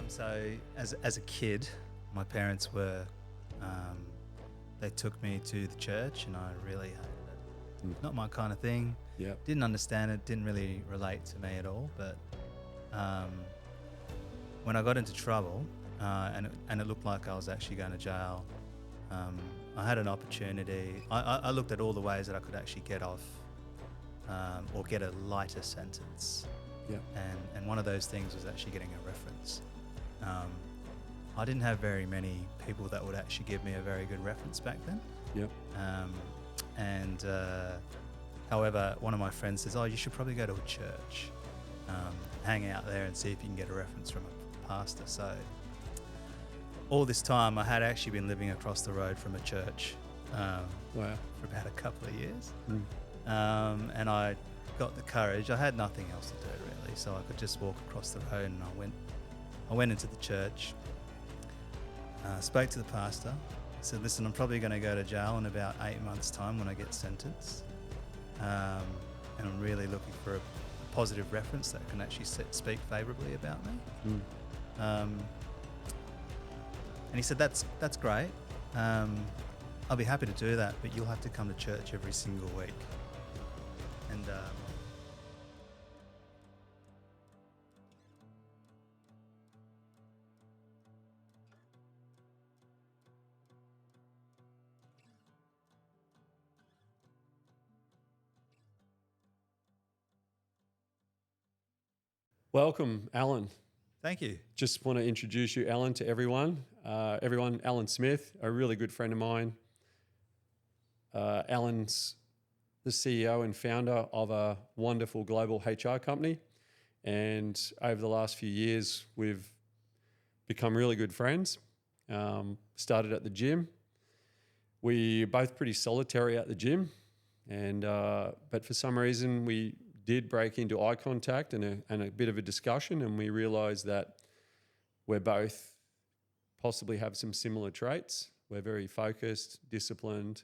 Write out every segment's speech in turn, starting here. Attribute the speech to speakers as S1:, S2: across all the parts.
S1: So as a kid, my parents were um, they took me to the church, and I really hated it.
S2: Mm.
S1: Not my kind of thing.
S2: Yep.
S1: Didn't understand it. Didn't really relate to me at all. But um, when I got into trouble, and it looked like I was actually going to jail, um, I had an opportunity. I looked at all the ways that I could actually get off or get a lighter sentence.
S2: Yep.
S1: And one of those things was actually getting a reference. Um, I didn't have very many people that would actually give me a very good reference back then.
S2: Yep.
S1: And however, one of my friends says, "Oh, you should probably go to a church, hang out there, and see if you can get a reference from a pastor." So all this time, I had actually been living across the road from a church
S2: Wow.
S1: for about a couple of years,
S2: Mm.
S1: and I got the courage. I had nothing else to do really, so I could just walk across the road, and I went into the church, spoke to the pastor, said, "Listen, I'm probably going to go to jail in about 8 months' time when I get sentenced, and I'm really looking for a positive reference that can actually speak favourably about me."
S2: Mm.
S1: And he said, "That's great. I'll be happy to do that, but you'll have to come to church every single week." And
S2: Welcome, Alan.
S1: thank you.
S2: Just want to introduce you, Alan, to everyone. Alan Smith, a really good friend of mine. Alan's the CEO and founder of a wonderful global HR company. And over the last few years, we've become really good friends. Started at the gym. We're both pretty solitary at the gym. But for some reason, we did break into eye contact and a bit of a discussion, and we realized that we're both possibly have some similar traits. We're very focused, disciplined,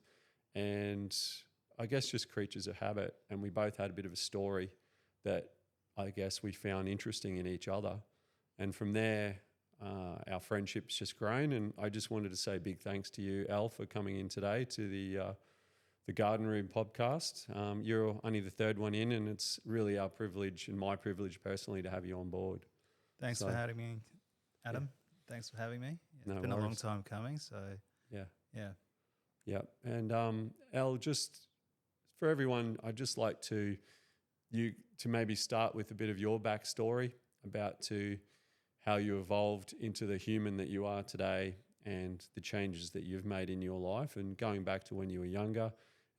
S2: and I guess just creatures of habit. And we both had a bit of a story that I guess we found interesting in each other. And from there, our friendship's just grown. And I just wanted to say a big thanks to you, Al, for coming in today to the Garden Room podcast. You're only the third one in, and it's really our privilege and my privilege personally to have you on board.
S1: Thanks for having me, Adam. Thanks for having me. It's
S2: No
S1: been a long
S2: worries.
S1: time coming, so
S2: Yeah.
S1: yeah.
S2: Yeah. And Al, just for everyone, I'd just like to maybe start with a bit of your backstory about to how you evolved into the human that you are today and the changes that you've made in your life, and going back to when you were younger,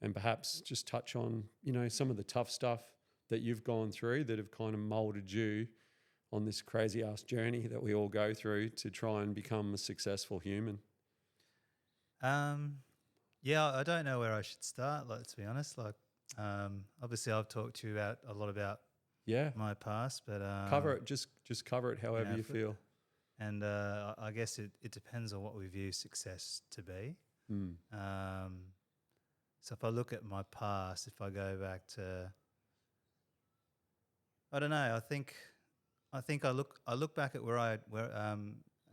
S2: and perhaps just touch on, some of the tough stuff that you've gone through that have kind of molded you on this crazy ass journey that we all go through to try and become a successful human.
S1: Yeah, I don't know where I should start. Like, to be honest, obviously I've talked to you about a lot about
S2: Yeah.
S1: my past, but
S2: Cover it, just cover it however you
S1: for-
S2: feel.
S1: and I guess it depends on what we view success to be.
S2: Mm.
S1: So if I look at my past, if I go back to, I don't know. I think I look back at where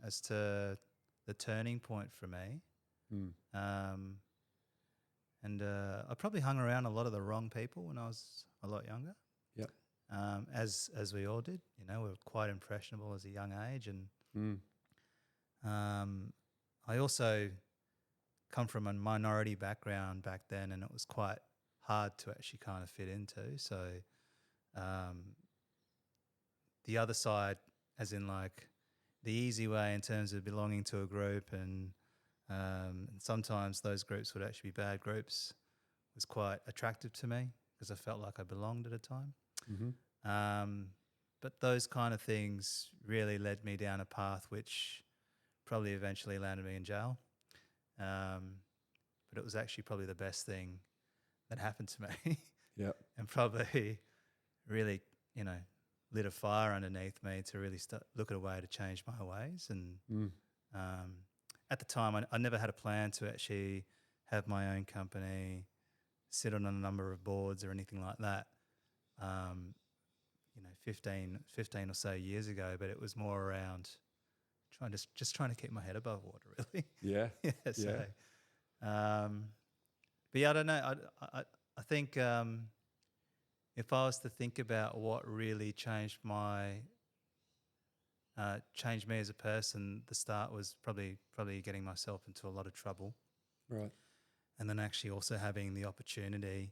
S1: as to the turning point for me.
S2: Mm.
S1: And I probably hung around a lot of the wrong people when I was a lot younger.
S2: Yep.
S1: As we all did, we were quite impressionable as a young age, and
S2: Mm.
S1: I also come from a minority background back then, and it was quite hard to actually kind of fit into. So the other side, as in like the easy way in terms of belonging to a group, and sometimes those groups would actually be bad groups, was quite attractive to me because I felt like I belonged at a time.
S2: Mm-hmm.
S1: But those kind of things really led me down a path which probably eventually landed me in jail. But it was actually probably the best thing that happened to me
S2: Yep.
S1: and probably really, lit a fire underneath me to really look at a way to change my ways. And
S2: Mm.
S1: at the time, I never had a plan to actually have my own company, sit on a number of boards or anything like that. 15 or so years ago, but it was more around trying to keep my head above water, really.
S2: Yeah.
S1: Yeah. So, but yeah, I don't know. I think if I was to think about what really changed changed me as a person, the start was probably getting myself into a lot of trouble,
S2: Right.
S1: and then actually also having the opportunity,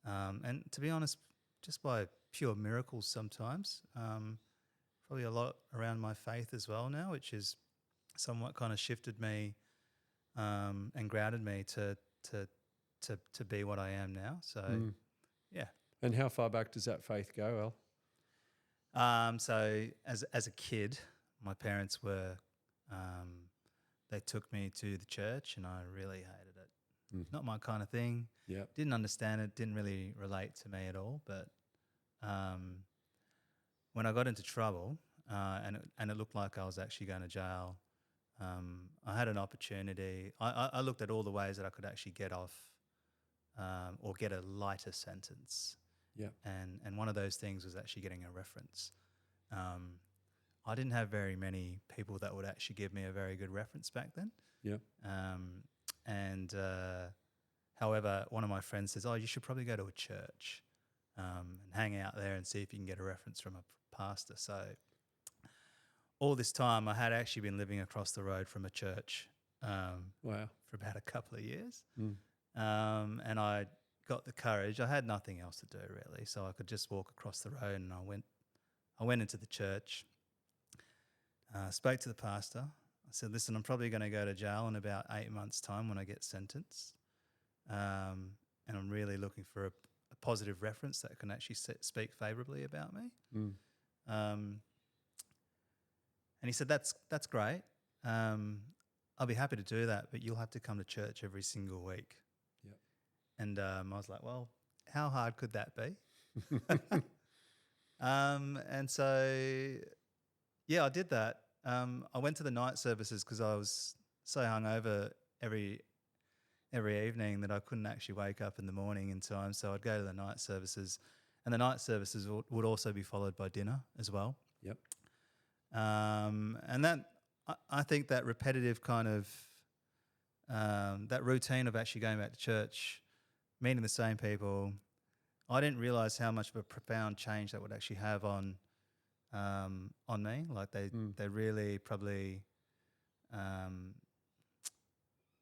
S1: and to be honest, just by pure miracles sometimes, probably a lot around my faith as well now, which is somewhat kind of shifted me and grounded me to be what I am now. So yeah.
S2: And how far back does that faith go,
S1: So as a kid, my parents were they took me to the church, and I really hated it. Not my kind of thing.
S2: Yeah.
S1: Didn't understand it. Didn't really relate to me at all. But when I got into trouble, and it looked like I was actually going to jail, I had an opportunity. I looked at all the ways that I could actually get off or get a lighter sentence.
S2: Yeah.
S1: And one of those things was actually getting a reference. I didn't have very many people that would actually give me a very good reference back then.
S2: Yeah.
S1: However, one of my friends says, "Oh, you should probably go to a church and hang out there and see if you can get a reference from a pastor." So all this time, I had actually been living across the road from a church
S2: Wow.
S1: for about a couple of years, and I got the courage. I had nothing else to do really, so I could just walk across the road, and I went into the church, spoke to the pastor. I said, "Listen, I'm probably going to go to jail in about 8 months' time when I get sentenced, and I'm really looking for a positive reference that can actually speak favourably about me." And he said, "That's great. I'll be happy to do that, but you'll have to come to church every single week."
S2: Yep.
S1: And I was like, "Well, how hard could that be?" And so, yeah, I did that. I went to the night services because I was so hungover every evening that I couldn't actually wake up in the morning in time. So I'd go to the night services, and the night services would also be followed by dinner as well.
S2: Yep.
S1: And that I think that repetitive kind of that routine of actually going back to church, meeting the same people, I didn't realize how much of a profound change that would actually have on me. Like they really probably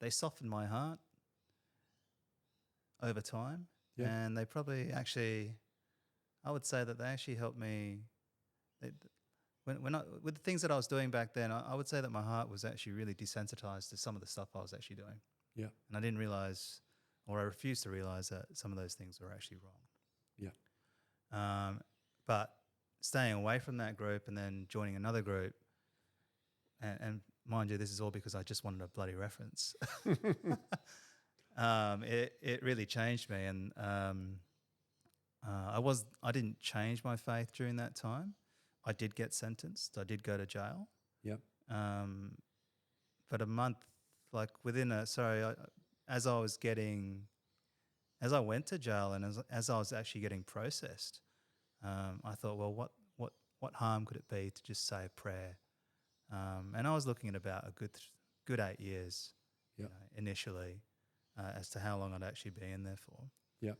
S1: they softened my heart over time, and they probably actually, I would say that they actually helped me. With the things that I was doing back then, I would say that my heart was actually really desensitized to some of the stuff I was actually doing.
S2: Yeah.
S1: And I didn't realize, or I refused to realize that some of those things were actually wrong.
S2: Yeah.
S1: But staying away from that group and then joining another group, and mind you, this is all because I just wanted a bloody reference. It really changed me, and I didn't change my faith during that time. I did get sentenced. I did go to jail.
S2: Yep.
S1: But a month, like as I went to jail and as I was actually getting processed, I thought, well, what harm could it be to just say a prayer? And I was looking at about a good 8 years, initially, as to how long I'd actually be in there for.
S2: Yep.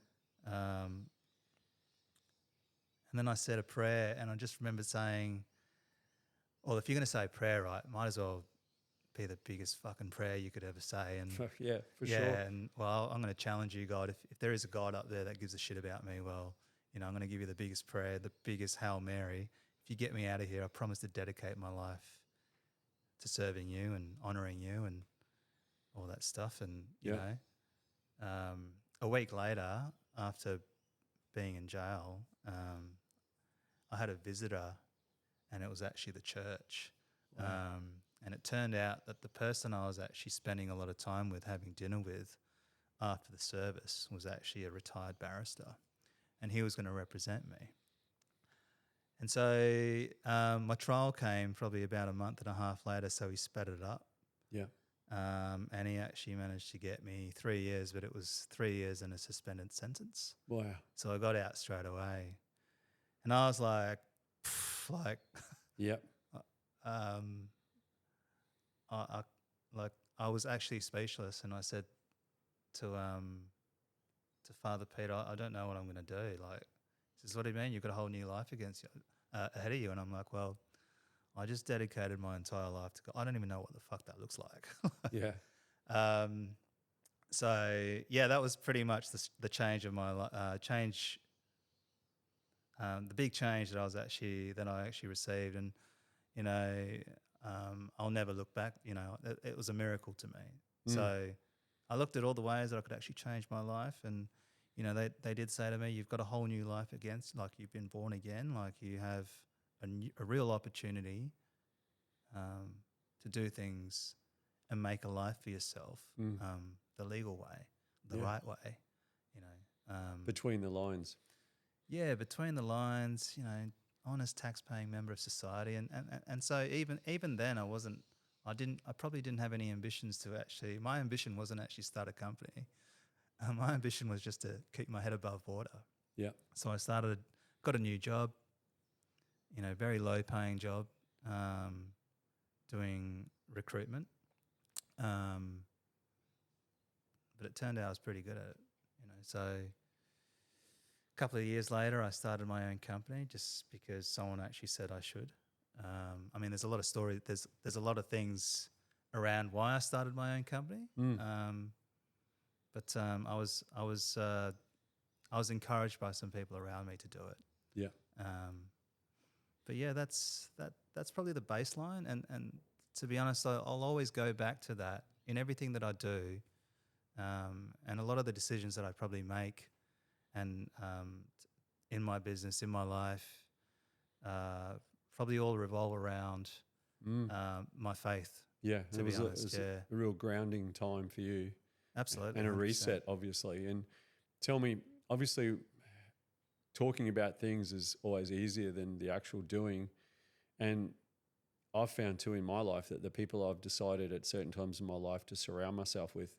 S1: And then I said a prayer, and I just remember saying, well, if you're going to say a prayer, right, might as well be the biggest fucking prayer you could ever say. And
S2: Yeah, for
S1: yeah,
S2: sure.
S1: and well, I'm going to challenge you, God. If there is a God up there that gives a shit about me, well, I'm going to give you the biggest prayer, the biggest Hail Mary. If you get me out of here, I promise to dedicate my life to serving you and honouring you and all that stuff. And, you know, a week later, after being in jail, I had a visitor, and it was actually the church.
S2: Wow.
S1: And it turned out that the person I was actually spending a lot of time with, having dinner with after the service, was actually a retired barrister, and he was going to represent me. And so my trial came probably about a month and a half later, so he sped it up.
S2: Yeah.
S1: And he actually managed to get me 3 years, but it was 3 years and a suspended sentence.
S2: Wow.
S1: So I got out straight away. And I was like,
S2: Yep.
S1: I was actually speechless, and I said to Father Peter, I don't know what I'm going to do. Like, he says, what do you mean? You've got a whole new life against you, ahead of you. And I'm like, well, I just dedicated my entire life to God. I don't even know what the fuck that looks like.
S2: Yeah.
S1: So yeah, that was pretty much the change of my change. The big change that I actually received, and you know, I'll never look back. You know, it was a miracle to me. So I looked at all the ways that I could actually change my life, and you know, they did say to me, "You've got a whole new life against, like you've been born again, like you have a real opportunity to do things and make a life for yourself, the legal way, the right way." You know,
S2: Between the lines.
S1: yeah, between the lines, you know, honest tax-paying member of society, and so even then, I probably didn't have any ambitions to actually. My ambition wasn't actually start a company. My ambition was just to keep my head above water.
S2: Yeah.
S1: So I got a new job, you know, very low-paying job, doing recruitment, but it turned out I was pretty good at it, you know. So a couple of years later, I started my own company just because someone actually said I should. I mean, there's a lot of story. There's a lot of things around why I started my own company. But I was encouraged by some people around me to do it.
S2: Yeah.
S1: But yeah, that's probably the baseline. And to be honest, I'll always go back to that in everything that I do, and a lot of the decisions that I probably make, and in my business, in my life, probably all revolve around my faith.
S2: Yeah.
S1: To be honest,
S2: a real grounding time for you.
S1: Absolutely.
S2: And a
S1: 100%.
S2: reset, obviously. And tell me, obviously, talking about things is always easier than the actual doing. And I've found too in my life that the people I've decided at certain times in my life to surround myself with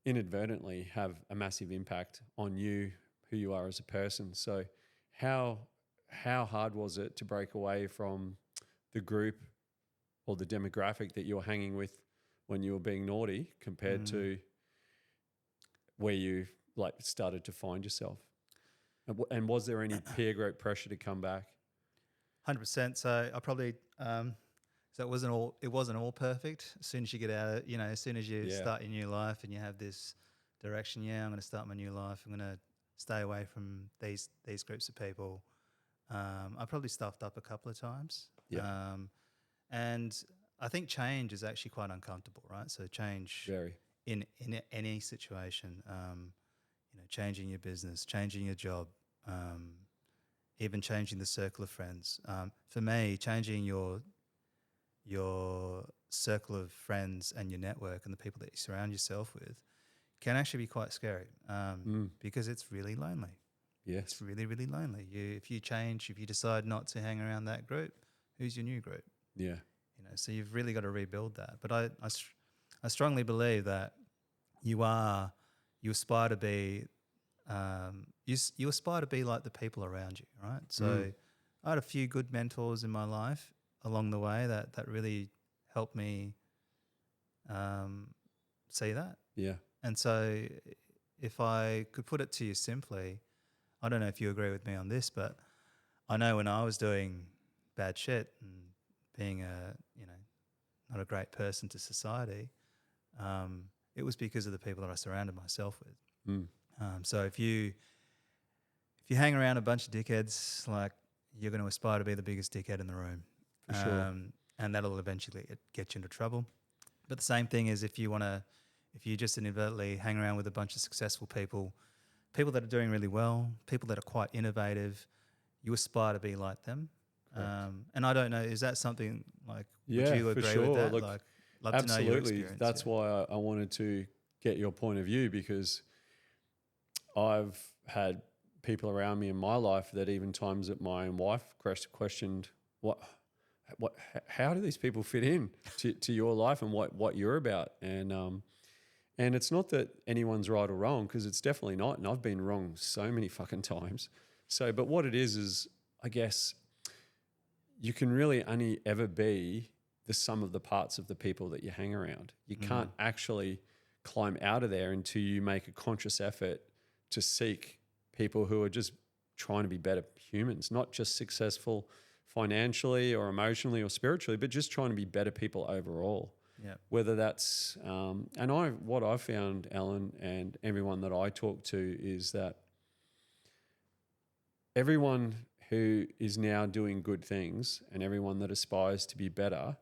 S2: inadvertently have a massive impact on you, who you are as a person. So how hard was it to break away from the group or the demographic that you were hanging with when you were being naughty compared to where you like started to find yourself? And was there any peer group pressure to come back?
S1: 100%. So I probably so it wasn't all perfect. As soon as you get out, you know, as soon as you start your new life and you have this direction, I'm going to start my new life. I'm going to stay away from these groups of people. I probably stuffed up a couple of times.
S2: Yeah.
S1: And I think change is actually quite uncomfortable, right? So change
S2: Very.
S1: in any situation, you know, changing your business, changing your job, even changing the circle of friends. For me, changing your circle of friends and your network and the people that you surround yourself with can actually be quite scary, because it's really lonely.
S2: Yes.
S1: It's really, really lonely. If you decide not to hang around that group, who's your new group?
S2: Yeah.
S1: You know, so you've really got to rebuild that. But I strongly believe that you aspire to be, you aspire to be like the people around you, right? So I had a few good mentors in my life along the way that really helped me see that.
S2: Yeah.
S1: And so if I could put it to you simply, I don't know if you agree with me on this, but I know when I was doing bad shit and being not a great person to society, it was because of the people that I surrounded myself with. So if you hang around a bunch of dickheads, like, you're going to aspire to be the biggest dickhead in the room.
S2: For sure.
S1: And that'll eventually get you into trouble. But the same thing is if you just inadvertently hang around with a bunch of successful people that are doing really well, people that are quite innovative, you aspire to be like them. And I don't know, is that something like, would you agree with that?
S2: Look,
S1: like, love
S2: absolutely.
S1: to know your experience.
S2: That's why I wanted to get your point of view, because I've had people around me in my life that even times that my own wife questioned how do these people fit in to your life and what you're about? And it's not that anyone's right or wrong, because it's definitely not. And I've been wrong so many fucking times. So, but what it is I guess you can really only ever be the sum of the parts of the people that you hang around. You can't actually climb out of there until you make a conscious effort to seek people who are just trying to be better humans, not just successful financially or emotionally or spiritually, but just trying to be better people overall.
S1: Yeah.
S2: Whether that's what I've found, Alan, and everyone that I talk to, is that everyone who is now doing good things and everyone that aspires to be better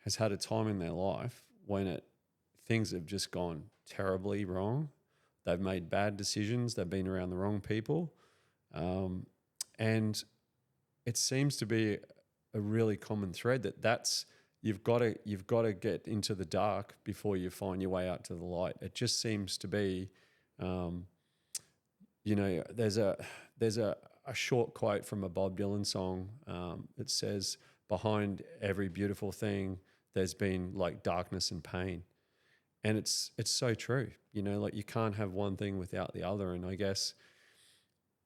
S2: has had a time in their life when things have just gone terribly wrong. They've made bad decisions. They've been around the wrong people. And it seems to be a really common thread that's you've got to get into the dark before you find your way out to the light. It just seems to be, there's a short quote from a Bob Dylan song. It says, "Behind every beautiful thing, there's been like darkness and pain." And it's so true. Like you can't have one thing without the other. And I guess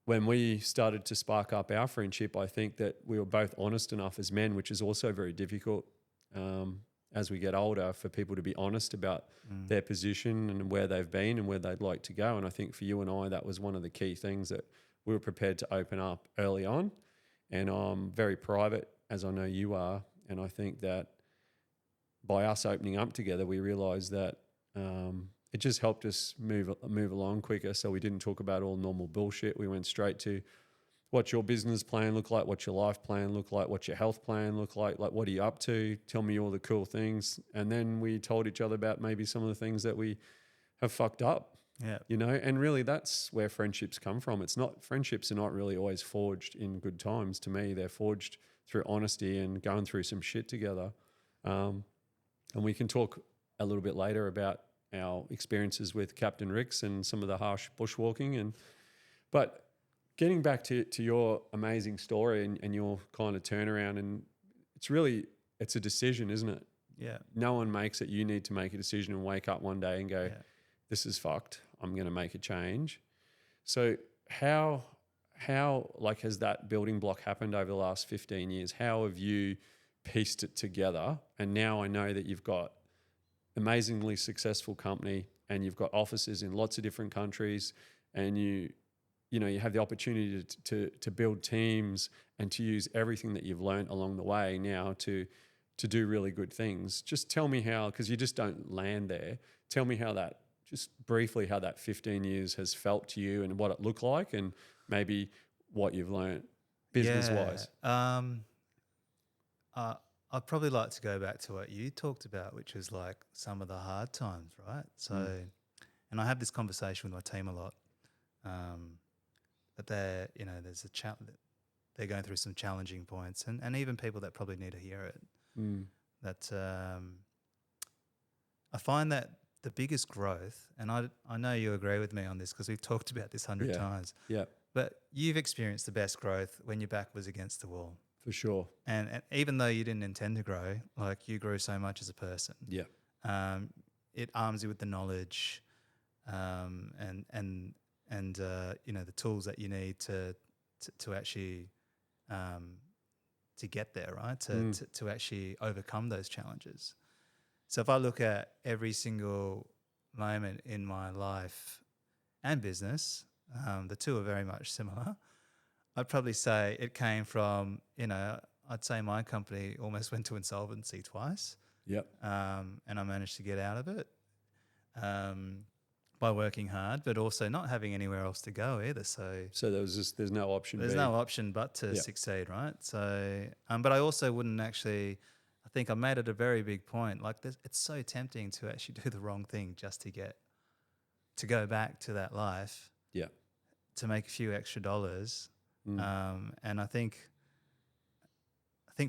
S2: when we started to spark up our friendship, I think that we were both honest enough as men, which is also very difficult as we get older, for people to be honest about their position and where they've been and where they'd like to go. And I think for you and I, that was one of the key things that we were prepared to open up early on. And I'm very private, as I know you are. And I think that by us opening up together, we realised that it just helped us move along quicker. So we didn't talk about all normal bullshit. We went straight to, what's your business plan look like? What's your life plan look like? What's your health plan look like? Like, what are you up to? Tell me all the cool things. And then we told each other about maybe some of the things that we have fucked up.
S1: Yeah.
S2: And really that's where friendships come from. Friendships are not really always forged in good times. To me, they're forged through honesty and going through some shit together. And we can talk a little bit later about our experiences with Captain Ricks and some of the harsh bushwalking. But getting back to your amazing story and your kind of turnaround, and it's a decision, isn't it?
S1: Yeah.
S2: No one makes it. You need to make a decision and wake up one day and go, this is fucked. I'm going to make a change. So how has that building block happened over the last 15 years? How have you pieced it together? And now I know that you've got amazingly successful company and you've got offices in lots of different countries, and you have the opportunity to build teams and to use everything that you've learned along the way now to do really good things. Just tell me how, because you just don't land there. Tell me just briefly how that 15 years has felt to you and what it looked like, and maybe what you've learned business-wise.
S1: I'd probably like to go back to what you talked about, which was like some of the hard times, right? So, and I have this conversation with my team a lot, that they're going through some challenging points, and even people that probably need to hear it. That I find that the biggest growth, and I know you agree with me on this because we've talked about this 100 times.
S2: Yeah,
S1: but you've experienced the best growth when your back was against the wall.
S2: For sure.
S1: And even though you didn't intend to grow, like you grew so much as a person.
S2: Yeah.
S1: It arms you with the knowledge, and the tools that you need to actually to get there, right? To actually overcome those challenges. So if I look at every single moment in my life and business, the two are very much similar. I'd probably say it came from, I'd say my company almost went to insolvency twice.
S2: Yep.
S1: And I managed to get out of it by working hard, but also not having anywhere else to go either. So
S2: there's no option.
S1: There's no option but to succeed, right? So, but I also wouldn't actually. I think I made it a very big point. Like, it's so tempting to actually do the wrong thing just to go back to that life.
S2: Yeah.
S1: To make a few extra dollars. And I think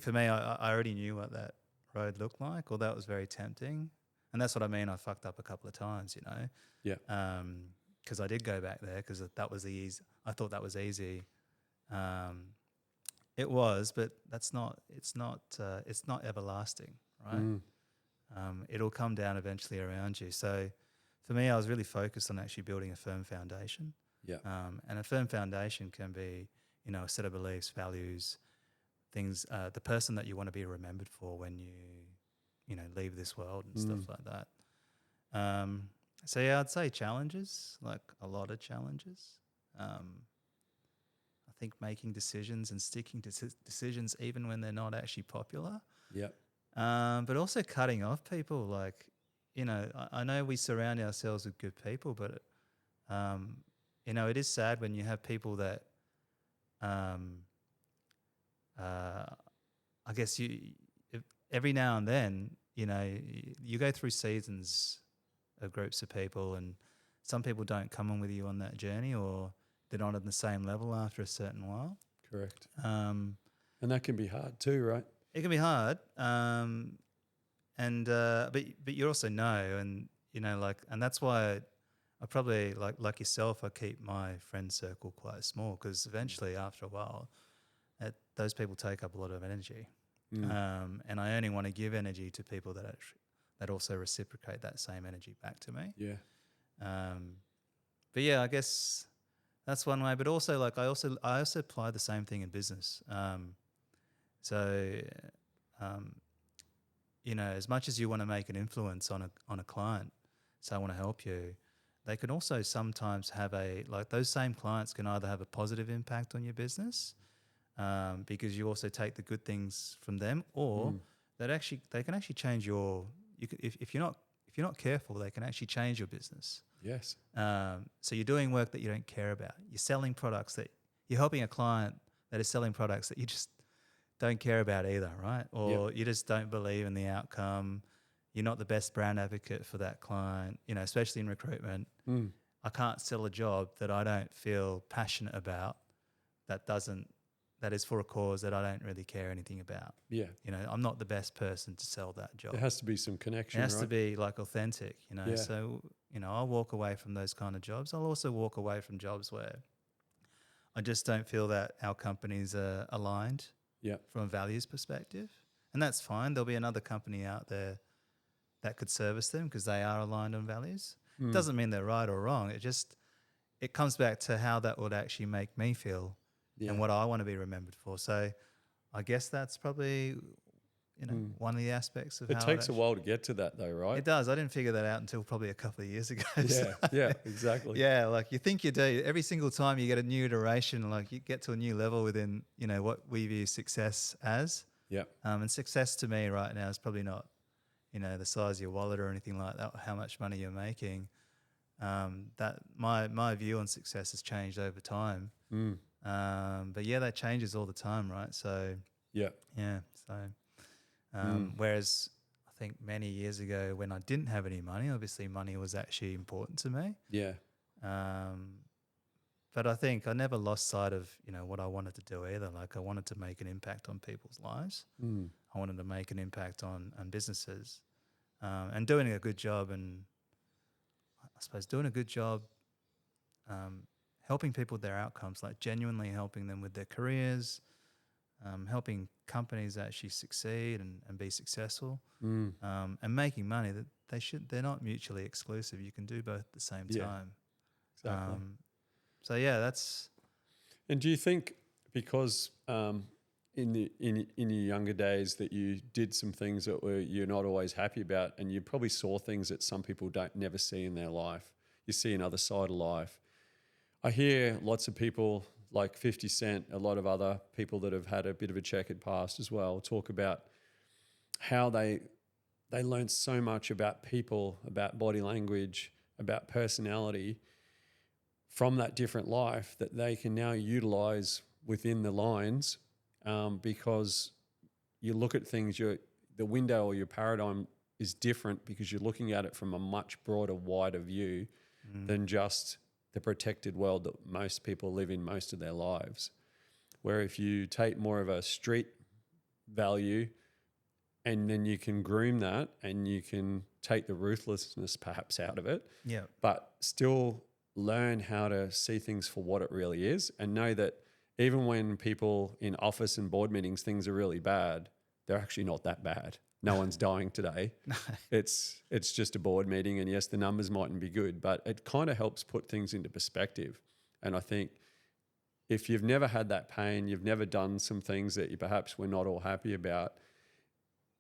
S1: for me, I already knew what that road looked like, although it was very tempting. And that's what I mean. I fucked up a couple of times,
S2: Yeah.
S1: Because I did go back there because that was the easy. I thought that was easy. It was, but it's not everlasting, right? It'll come down eventually around you. So for me, I was really focused on actually building a firm foundation.
S2: Yeah.
S1: And a firm foundation can be, a set of beliefs, values, things, the person that you want to be remembered for when you know, leave this world and stuff like that. So yeah, I'd say challenges, like a lot of challenges. I think making decisions and sticking to decisions even when they're not actually popular.
S2: Yeah.
S1: But also cutting off people. Like, you know, I know we surround ourselves with good people, but you know, it is sad when you have people that, I guess every now and then, you know, you go through seasons of groups of people, and some people don't come on with you on that journey, or they're not on the same level after a certain while.
S2: Correct.
S1: Um,
S2: And that can be hard too, right?
S1: it can be hard, but you also know, and you know, like, and that's why I probably like yourself, I keep my friend circle quite small, because eventually, after a while, those people take up a lot of energy, and I only want to give energy to people that also reciprocate that same energy back to me.
S2: Yeah.
S1: But yeah, I guess that's one way. But also, like, I also apply the same thing in business. So, you know, as much as you want to make an influence on a client, so I want to help you, they can also sometimes have those same clients can either have a positive impact on your business, because you also take the good things from them, or they can actually change if you're not careful, they can actually change your business.
S2: Yes.
S1: So you're doing work that you don't care about. You're selling products that you're helping a client that is selling products that you just don't care about either, right? Or you just don't believe in the outcome. You're not the best brand advocate for that client, you know, especially in recruitment. I can't sell a job that I don't feel passionate about, that is for a cause that I don't really care anything about.
S2: Yeah.
S1: You know, I'm not the best person to sell that job.
S2: There has to be some connection,
S1: It has to
S2: right?
S1: be like authentic, you know.
S2: Yeah.
S1: So, you know, I'll walk away from those kind of jobs. I'll also walk away from jobs where I just don't feel that our companies are aligned from a values perspective. And that's fine. There'll be another company out there that could service them because they are aligned on values. It doesn't mean they're right or wrong. It comes back to how that would actually make me feel and what I want to be remembered for. So I guess that's probably, you know, one of the aspects of
S2: It
S1: how
S2: takes a while to get to that though, right?
S1: It does. I didn't figure that out until probably a couple of years ago.
S2: Yeah,
S1: So,
S2: yeah, exactly.
S1: yeah, like you think you do. Every single time you get a new iteration, like you get to a new level within, you know, what we view success as.
S2: Yeah.
S1: And success to me right now is probably not, you know, the size of your wallet or anything like that, or how much money you're making. That my view on success has changed over time. But yeah, that changes all the time, right? So
S2: yeah.
S1: So whereas I think many years ago when I didn't have any money, obviously money was actually important to me.
S2: Yeah.
S1: But I think I never lost sight of, you know, what I wanted to do either. Like I wanted to make an impact on people's lives. I wanted to make an impact on businesses, and doing a good job, and I suppose doing a good job helping people with their outcomes, like genuinely helping them with their careers, helping companies actually succeed and be successful, and making money. That they're not mutually exclusive. You can do both at the same time.
S2: Exactly.
S1: So yeah, that's.
S2: And do you think because in your younger days that you did some things that you're not always happy about, and you probably saw things that some people never see in their life, you see another side of life. I hear lots of people like 50 Cent, a lot of other people that have had a bit of a checkered past as well, talk about how they learned so much about people, about body language, about personality from that different life that they can now utilize within the lines, because you look at things, the window or your paradigm is different because you're looking at it from a much broader, wider view than just the protected world that most people live in most of their lives. Where if you take more of a street value and then you can groom that and you can take the ruthlessness perhaps out of it, but still learn how to see things for what it really is, and know that even when people in office and board meetings, things are really bad, they're actually not that bad. No one's dying today. It's just a board meeting, and yes, the numbers mightn't be good, but it kind of helps put things into perspective. And I think if you've never had that pain, you've never done some things that you perhaps we're not all happy about,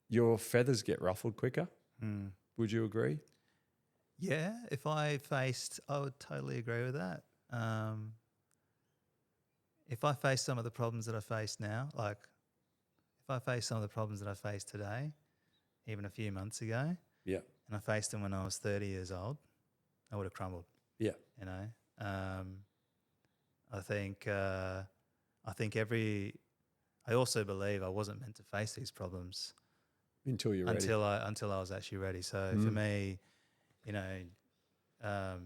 S2: your feathers get ruffled quicker. Would you agree?
S1: Yeah, if I faced, I would totally agree with that. If I face some of the problems that I face now, like if I face some of the problems that I face today, even a few months ago,
S2: Yeah.
S1: and I faced them when I was 30 years old, I would have crumbled.
S2: Yeah.
S1: You know, I think I also believe I wasn't meant to face these problems
S2: Until you're ready.
S1: until I was actually ready. So for me, you know,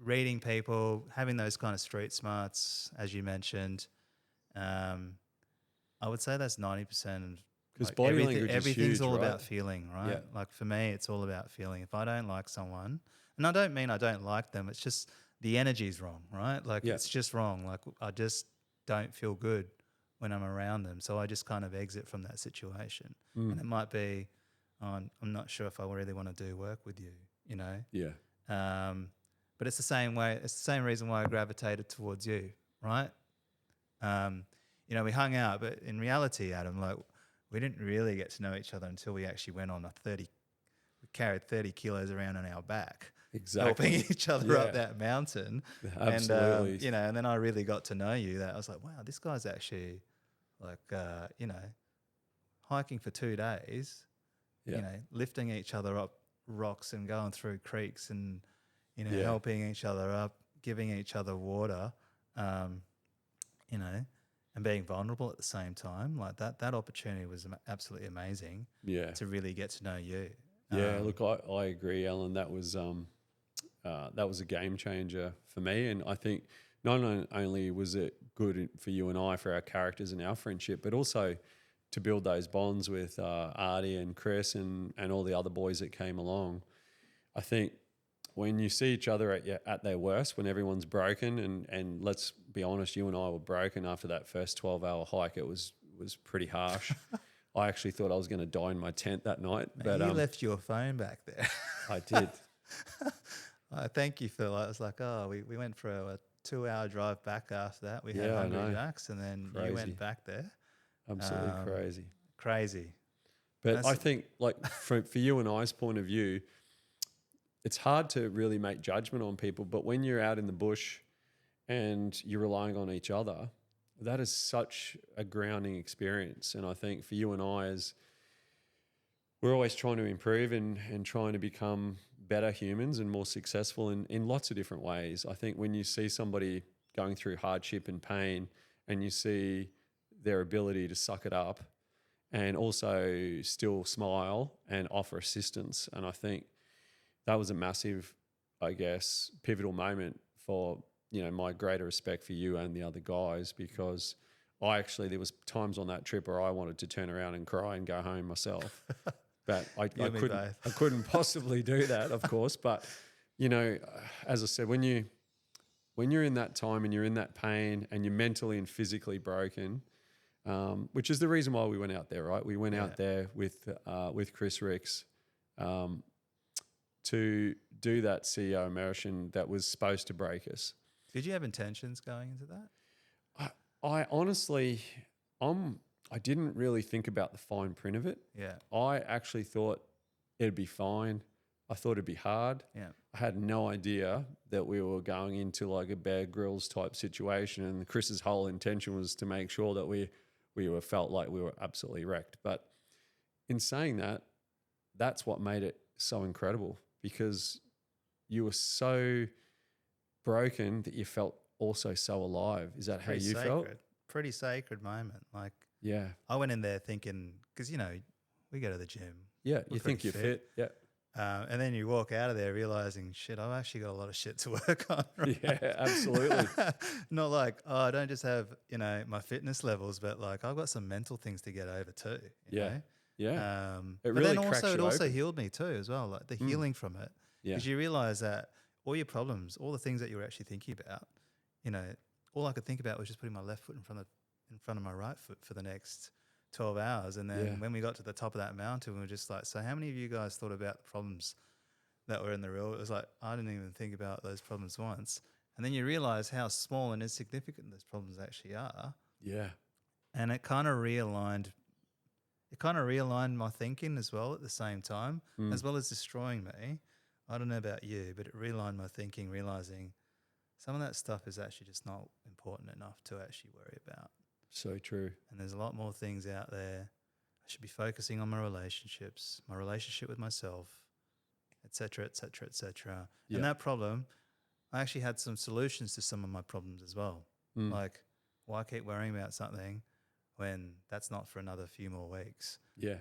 S1: reading people, having those kind of street smarts, as you mentioned, I would say that's 90%.
S2: Because body language is
S1: everything's
S2: huge,
S1: all
S2: right?
S1: about feeling, right?
S2: Yeah.
S1: Like for me, it's all about feeling. If I don't like someone, and I don't mean I don't like them, it's just the energy's wrong, right? Like it's just wrong. Like I just don't feel good when I'm around them. So I just kind of exit from that situation. And it might be, I'm not sure if I really want to do work with you, you know?
S2: Yeah.
S1: But it's the same way. It's the same reason why I gravitated towards you, right? You know, we hung out, but in reality, Adam, like we didn't really get to know each other until we actually went on we carried 30 kilos around on our back,
S2: Exactly.
S1: helping each other up that mountain.
S2: Absolutely.
S1: And, you know, and then I really got to know you. That I was like, wow, this guy's actually like, you know, hiking for 2 days, you know, lifting each other up rocks and going through creeks and, you know, helping each other up, giving each other water, you know, and being vulnerable at the same time. Like that opportunity was absolutely amazing.
S2: Yeah.
S1: To really get to know you.
S2: Yeah. Look, I agree, Alan. That was a game changer for me, and I think not only was it good for you and I for our characters and our friendship, but also to build those bonds with Artie and Chris and all the other boys that came along. I think when you see each other at their worst, when everyone's broken, and let's be honest, you and I were broken after that first 12-hour hike. It was pretty harsh. I actually thought I was going to die in my tent that night.
S1: Man, but you left your phone back there.
S2: I did.
S1: Thank you, Phil. I was like, oh, we went for a 2-hour drive back after that. We had Hungry Jack's, and then you went back there.
S2: Absolutely
S1: crazy.
S2: But I think, like, for you and I's point of view, it's hard to really make judgment on people. But when you're out in the bush and you're relying on each other, that is such a grounding experience. And I think for you and I, we're always trying to improve and trying to become better humans and more successful in lots of different ways. I think when you see somebody going through hardship and pain and you see their ability to suck it up and also still smile and offer assistance, and I think that was a massive, I guess, pivotal moment for, you know, my greater respect for you and the other guys, because there was times on that trip where I wanted to turn around and cry and go home myself. But I couldn't possibly do that, of course. But, you know, as I said, when you're in that time and you're in that pain and you're mentally and physically broken, which is the reason why we went out there, right? We went out there with Chris Ricks to do that CEO immersion that was supposed to break us.
S1: Did you have intentions going into that?
S2: I honestly, I didn't really think about the fine print of it.
S1: Yeah.
S2: I actually thought it'd be fine. I thought it'd be hard.
S1: Yeah.
S2: I had no idea that we were going into like a Bear Grylls type situation, and Chris's whole intention was to make sure that we felt like we were absolutely wrecked. But in saying that, that's what made it so incredible, because you were so broken that you felt also so alive. Is that how you felt?
S1: Pretty sacred moment. Like,
S2: yeah,
S1: I went in there thinking, because, you know, we go to the gym.
S2: Yeah, you think you're fit. Yeah.
S1: And then you walk out of there realizing, shit, I've actually got a lot of shit to work on. Right?
S2: Yeah, absolutely.
S1: Not like, oh, I don't just have, you know, my fitness levels, but like I've got some mental things to get over too. You know?
S2: Yeah.
S1: But
S2: really
S1: then also, it also
S2: open.
S1: healed me too as well, like the healing from it. Because you realize that all your problems, all the things that you were actually thinking about, you know, all I could think about was just putting my left foot in front of my right foot for the next 12 hours. And then when we got to the top of that mountain, we were just like, so how many of you guys thought about the problems that were in the real? It was like, I didn't even think about those problems once. And then you realize how small and insignificant those problems actually are.
S2: Yeah.
S1: And it kind of realigned my thinking as well at the same time, as well as destroying me. I don't know about you, but it realigned my thinking, realizing some of that stuff is actually just not important enough to actually worry about.
S2: So true.
S1: And there's a lot more things out there. I should be focusing on my relationships, my relationship with myself, et cetera, et cetera, et cetera.
S2: Yeah.
S1: And that problem, I actually had some solutions to some of my problems as well. Like, why keep worrying about something when that's not for another few more weeks?
S2: Yeah.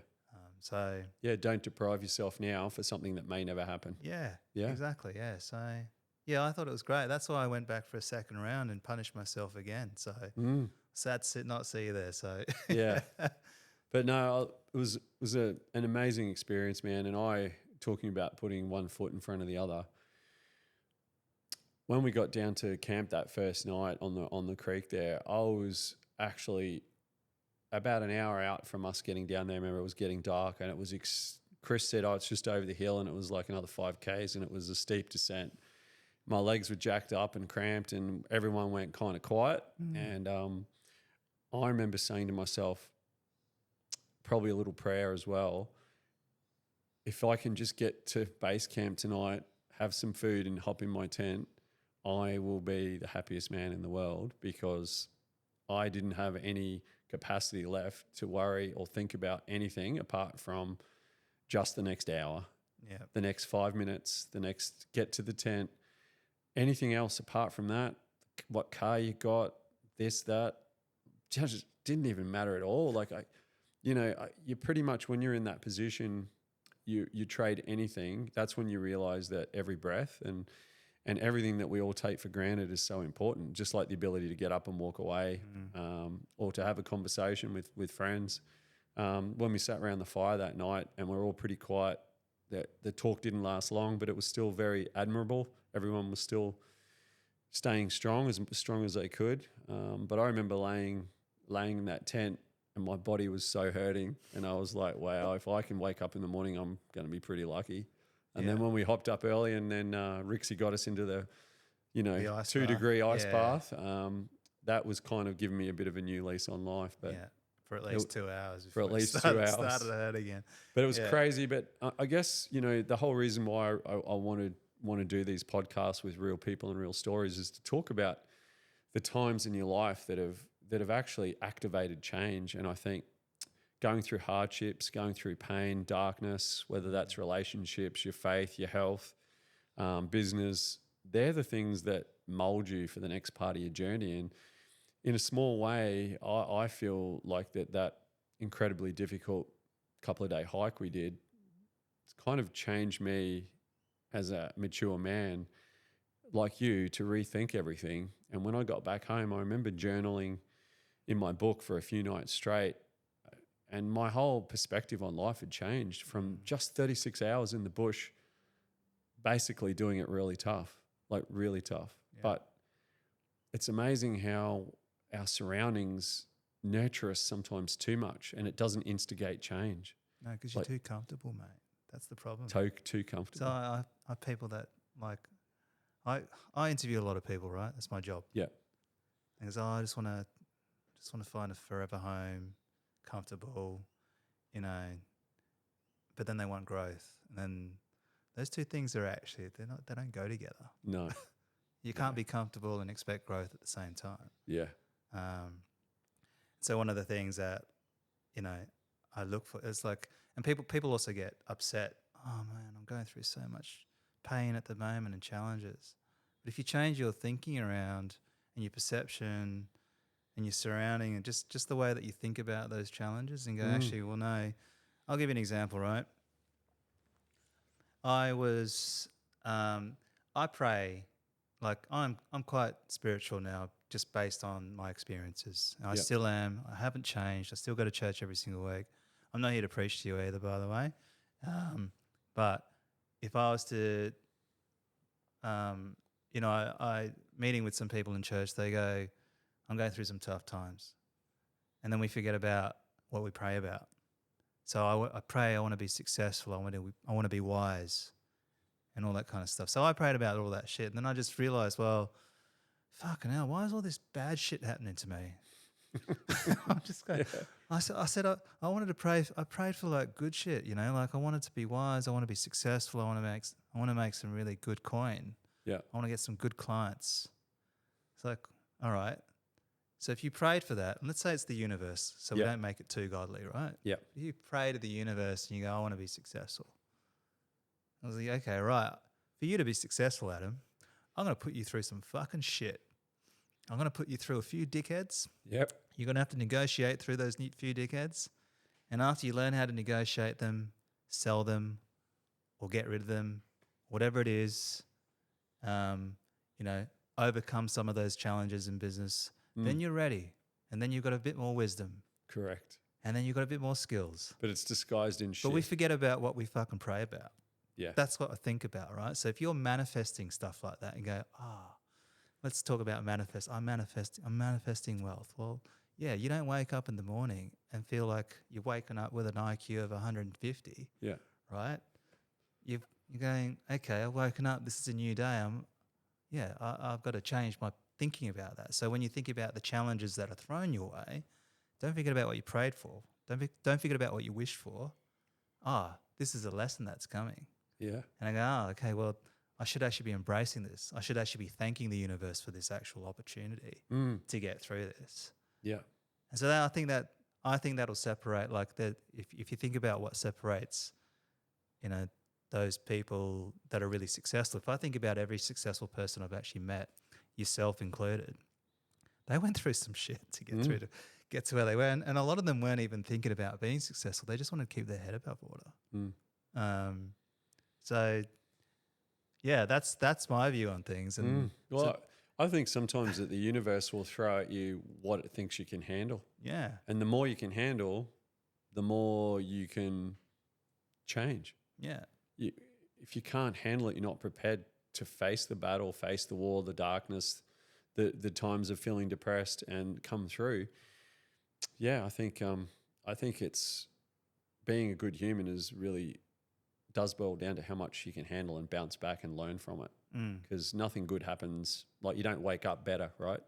S1: So
S2: Yeah, don't deprive yourself now for something that may never happen.
S1: yeah,
S2: Yeah.
S1: exactly. Yeah. So yeah, I thought it was great. That's why I went back for a second round and punished myself again. So sad to not see you there. So
S2: Yeah. But no, it was an amazing experience, man. And I, talking about putting one foot in front of the other, when we got down to camp that first night on the creek there, I was actually about an hour out from us getting down there. I remember it was getting dark, and it was Chris said, "Oh, it's just over the hill," and it was like another 5Ks, and it was a steep descent. My legs were jacked up and cramped, and everyone went kind of quiet. And I remember saying to myself, probably a little prayer as well, if I can just get to base camp tonight, have some food and hop in my tent, I will be the happiest man in the world, because I didn't have any capacity left to worry or think about anything apart from just the next hour, the next 5 minutes, the next get to the tent. Anything else apart from that, what car you got, this, that, just didn't even matter at all. Like you pretty much, when you're in that position, you trade anything. That's when you realize that every breath and everything that we all take for granted is so important. Just like the ability to get up and walk away, or to have a conversation with friends. When we sat around the fire that night and we're all pretty quiet, the talk didn't last long, but it was still very admirable. Everyone was still staying strong as they could. But I remember laying in that tent, and my body was so hurting, and I was like, wow, if I can wake up in the morning, I'm going to be pretty lucky. And then when we hopped up early, and then Rixie got us into the 2-degree ice bath, that was kind of giving me a bit of a new lease on life. But
S1: for at least 2 hours.
S2: For at least 2 hours.
S1: Started to hurt again.
S2: But it was crazy. But I guess, the whole reason why I want to do these podcasts with real people and real stories is to talk about the times in your life that have actually activated change. And I think going through hardships, going through pain, darkness, whether that's relationships, your faith, your health, business, they're the things that mold you for the next part of your journey. And in a small way, I feel like that incredibly difficult couple of day hike we did, it's kind of changed me as a mature man like you to rethink everything. And when I got back home, I remember journaling in my book for a few nights straight, and my whole perspective on life had changed from just 36 hours in the bush, basically doing it really tough. But it's amazing how our surroundings nurture us sometimes too much, and it doesn't instigate change.
S1: No, because you're too comfortable, mate. That's the problem.
S2: Too comfortable.
S1: So I have people that, like, I interview a lot of people, right? That's my job.
S2: Yeah.
S1: And goes, I just want to find a forever home, comfortable, but then they want growth. And then those two things are actually, they don't go together.
S2: No.
S1: You can't be comfortable and expect growth at the same time.
S2: Yeah.
S1: So one of the things that, I look for is like, and people also get upset. Oh man, I'm going through so much pain at the moment and challenges. But if you change your thinking around and your perception and your surrounding and just the way that you think about those challenges and go, actually, well, no, I'll give you an example, right? I pray, like I'm quite spiritual now, just based on my experiences. I still am. I haven't changed. I still go to church every single week. I'm not here to preach to you either, by the way. But if I was to, I meeting with some people in church, they go, I'm going through some tough times. And then we forget about what we pray about. So I pray I want to be successful. I want to be wise and all that kind of stuff. So I prayed about all that shit. And then I just realized, well, fucking hell, why is all this bad shit happening to me? I'm just going. I said, I wanted to pray. I prayed for like good shit, you know, like I wanted to be wise. I want to be successful. I want to make some really good coin.
S2: Yeah.
S1: I want to get some good clients. It's like, all right. So if you prayed for that, and let's say it's the universe, so we don't make it too godly, right?
S2: Yeah.
S1: If you pray to the universe and you go, I want to be successful. I was like, okay, right. For you to be successful, Adam, I'm going to put you through some fucking shit. I'm going to put you through a few dickheads.
S2: Yep.
S1: You're going to have to negotiate through those few dickheads. And after you learn how to negotiate them, sell them, or get rid of them, whatever it is, you know, overcome some of those challenges in business, then you're ready. And then you've got a bit more wisdom.
S2: Correct.
S1: And then you've got a bit more skills.
S2: But it's disguised in shit.
S1: But we forget about what we fucking pray about.
S2: Yeah.
S1: That's what I think about, right? So if you're manifesting stuff like that and go, let's talk about manifest. I'm manifesting wealth. Well, yeah, you don't wake up in the morning and feel like you're waking up with an IQ of 150.
S2: Yeah.
S1: Right? You're going, okay, I've woken up. This is a new day. I've got to change my thinking about that. So when you think about the challenges that are thrown your way, don't forget about what you prayed for. Don't forget about what you wished for. This is a lesson that's coming.
S2: Yeah.
S1: And I go, okay, well, I should actually be embracing this. I should actually be thanking the universe for this actual opportunity to get through this.
S2: Yeah.
S1: And so I think that'll separate, like that. If you think about what separates, you know, those people that are really successful. If I think about every successful person I've actually met, yourself included, they went through some shit to get to where they were, and a lot of them weren't even thinking about being successful. They just wanted to keep their head above water. So, yeah, that's my view on things. And
S2: well, I think sometimes that the universe will throw at you what it thinks you can handle.
S1: Yeah.
S2: And the more you can handle, the more you can change.
S1: Yeah.
S2: If you can't handle it, you're not prepared to face the battle, face the war, the darkness, the times of feeling depressed and come through. Yeah, I think it's being a good human is really does boil down to how much you can handle and bounce back and learn from it. Because nothing good happens. Like you don't wake up better, right?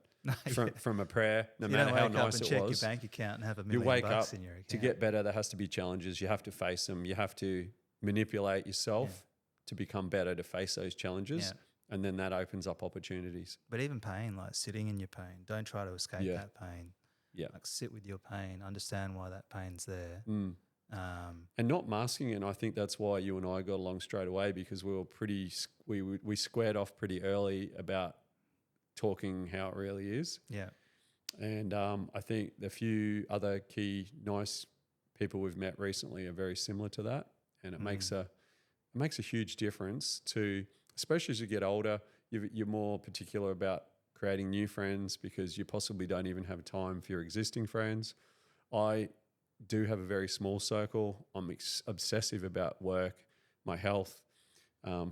S2: From a prayer, no matter how nice it was.
S1: You don't wake up and check your bank account and have $1 million
S2: you wake
S1: bucks
S2: up
S1: in your account.
S2: to get better. There has to be challenges. You have to face them. You have to manipulate yourself to become better to face those challenges. Yeah. And then that opens up opportunities.
S1: But even pain, like sitting in your pain, don't try to escape that pain.
S2: Yeah.
S1: Like sit with your pain, understand why that pain's there.
S2: And not masking it. And I think that's why you and I got along straight away, because we were we squared off pretty early about talking how it really is. Yeah. And I think the few other key nice people we've met recently are very similar to that. And it makes a huge difference to, especially as you get older, you're more particular about creating new friends because you possibly don't even have time for your existing friends. I do have a very small circle. I'm obsessive about work, my health,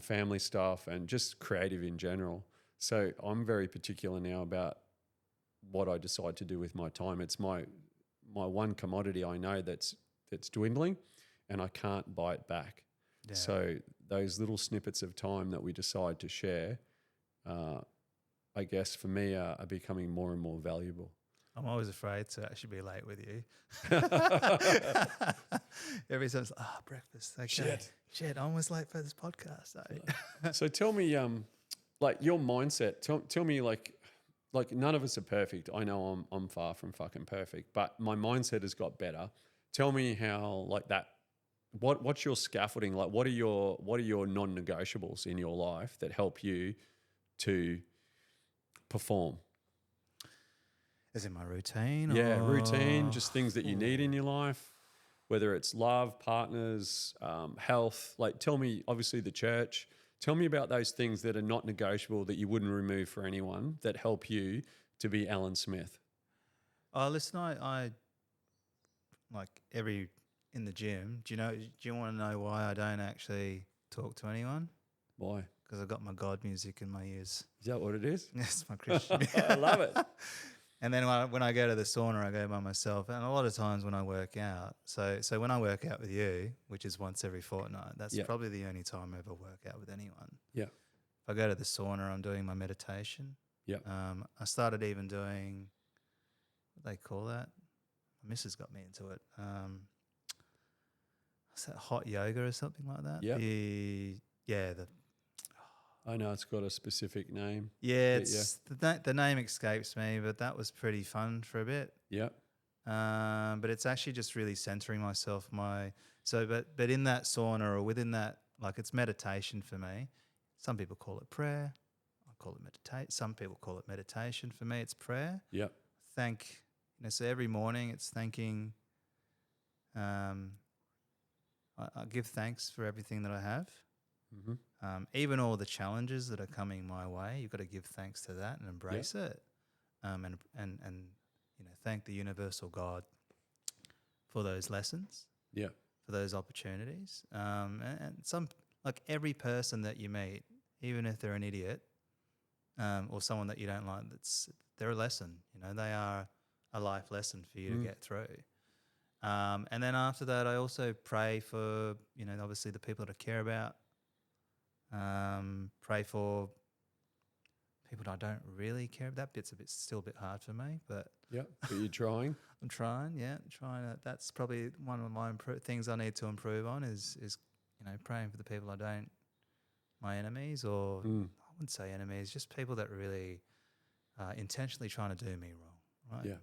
S2: family stuff, and just creative in general. So I'm very particular now about what I decide to do with my time. It's my one commodity I know that's dwindling, and I can't buy it back. Yeah. So those little snippets of time that we decide to share, I guess for me, are becoming more and more valuable.
S1: I'm always afraid to actually be late with you. Every time it's like, breakfast. Okay. Shit, I'm almost late for this podcast.
S2: So tell me, like your mindset. Tell me, like none of us are perfect. I know I'm far from fucking perfect, but my mindset has got better. Tell me how, like that. What's your scaffolding? Like, what are your non-negotiables in your life that help you to perform?
S1: As in my routine?
S2: Yeah, routine, just things that you need in your life, whether it's love, partners, health. Like, tell me, obviously the church, tell me about those things that are not negotiable that you wouldn't remove for anyone that help you to be Alan Smith.
S1: Listen, I like in the gym, do you want to know why I don't actually talk to anyone?
S2: Why?
S1: Because I've got my God music in my ears.
S2: Is that what it is?
S1: Yes, my Christian.
S2: I love it.
S1: And then when I go to the sauna, I go by myself. And a lot of times when I work out, so when I work out with you, which is once every fortnight, that's probably the only time I ever work out with anyone. Yeah. If I go to the sauna, I'm doing my meditation.
S2: Yep.
S1: I started even doing what they call that. My missus got me into it. What's that, hot yoga or something like that?
S2: Yep.
S1: The
S2: I know it's got a specific name.
S1: yeah,
S2: But
S1: it's the name escapes me, but that was pretty fun for a bit.
S2: Yep.
S1: But it's actually just really centering myself. But in that sauna or within that, like it's meditation for me. Some people call it prayer. I call it meditate. Some people call it meditation. For me, it's prayer.
S2: Yep.
S1: So every morning it's thanking. I give thanks for everything that I have.
S2: Mm-hmm.
S1: Even all the challenges that are coming my way, you've got to give thanks to that and embrace it. And thank the universal God for those lessons,
S2: Yep.
S1: for those opportunities. And some, like every person that you meet, even if they're an idiot or someone that you don't like, they're a lesson. They are a life lesson for you to get through. And then after that, I also pray for, obviously the people that I care about. Pray for people that I don't really care about. That bit's still a bit hard for me, but
S2: Yep. But you're trying.
S1: I'm trying. Yeah, that's probably one of my things I need to improve on is praying for the people my enemies, or I wouldn't say enemies, just people that really intentionally trying to do me wrong, right?
S2: Yeah.